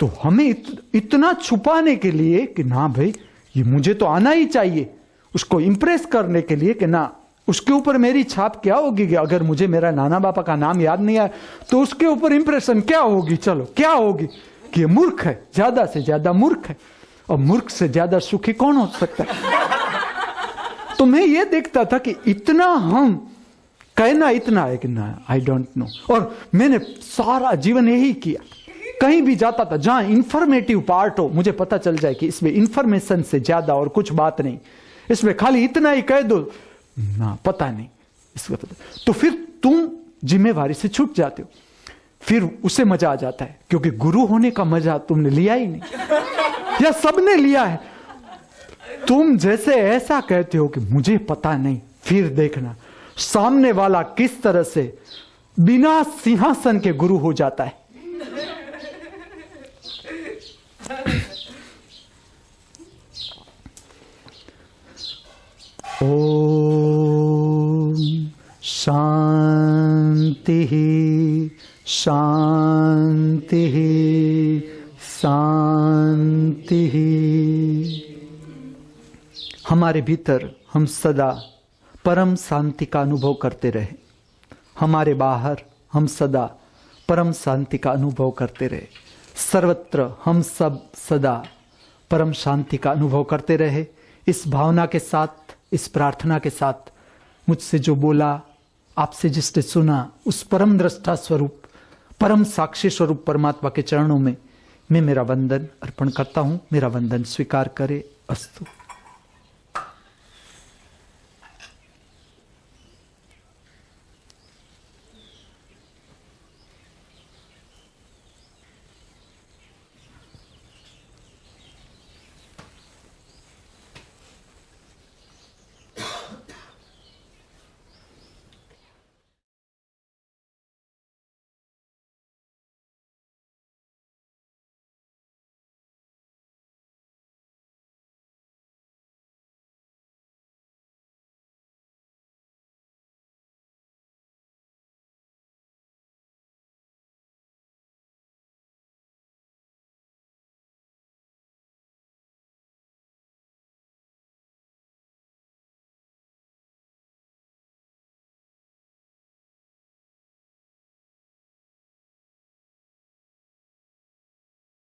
तो हमें इतना छुपाने के लिए कि ना भाई ये मुझे तो आना ही चाहिए, उसको इंप्रेस करने के लिए कि ना उसके ऊपर मेरी छाप क्या होगी कि अगर मुझे मेरा नाना बापा का नाम याद नहीं आया तो उसके ऊपर इंप्रेशन क्या होगी। चलो क्या होगी कि ये मूर्ख है, ज्यादा से ज्यादा मूर्ख है, और मूर्ख से ज्यादा सुखी कौन हो सकता है। तो मैं ये देखता था कि इतना हम कहना इतना है कि ना आई डोंट नो, और मैंने सारा जीवन यही किया। कहीं भी जाता था जहां इंफॉर्मेटिव पार्ट हो, मुझे पता चल जाए कि इसमें इंफॉर्मेशन से ज्यादा और कुछ बात नहीं, इसमें खाली इतना ही कह दो ना, पता नहीं इसका पता, तो फिर तुम जिम्मेवारी से छूट जाते हो। फिर उसे मजा आ जाता है, क्योंकि गुरु होने का मजा तुमने लिया ही नहीं, या सबने लिया है। तुम जैसे ऐसा कहते हो कि मुझे पता नहीं, फिर देखना सामने वाला किस तरह से बिना सिंहासन के गुरु हो जाता है। ओम शांति शांति शांति। हमारे भीतर हम सदा परम शांति का अनुभव करते रहे, हमारे बाहर हम सदा परम शांति का अनुभव करते रहे, सर्वत्र हम सब सदा परम शांति का अनुभव करते रहे। इस भावना के साथ, इस प्रार्थना के साथ मुझसे जो बोला, आपसे जिसने सुना, उस परम दृष्टा स्वरूप, परम साक्षी स्वरूप परमात्मा के चरणों में मैं मेरा वंदन अर्पण करता हूं। मेरा वंदन स्वीकार करे। अस्तु।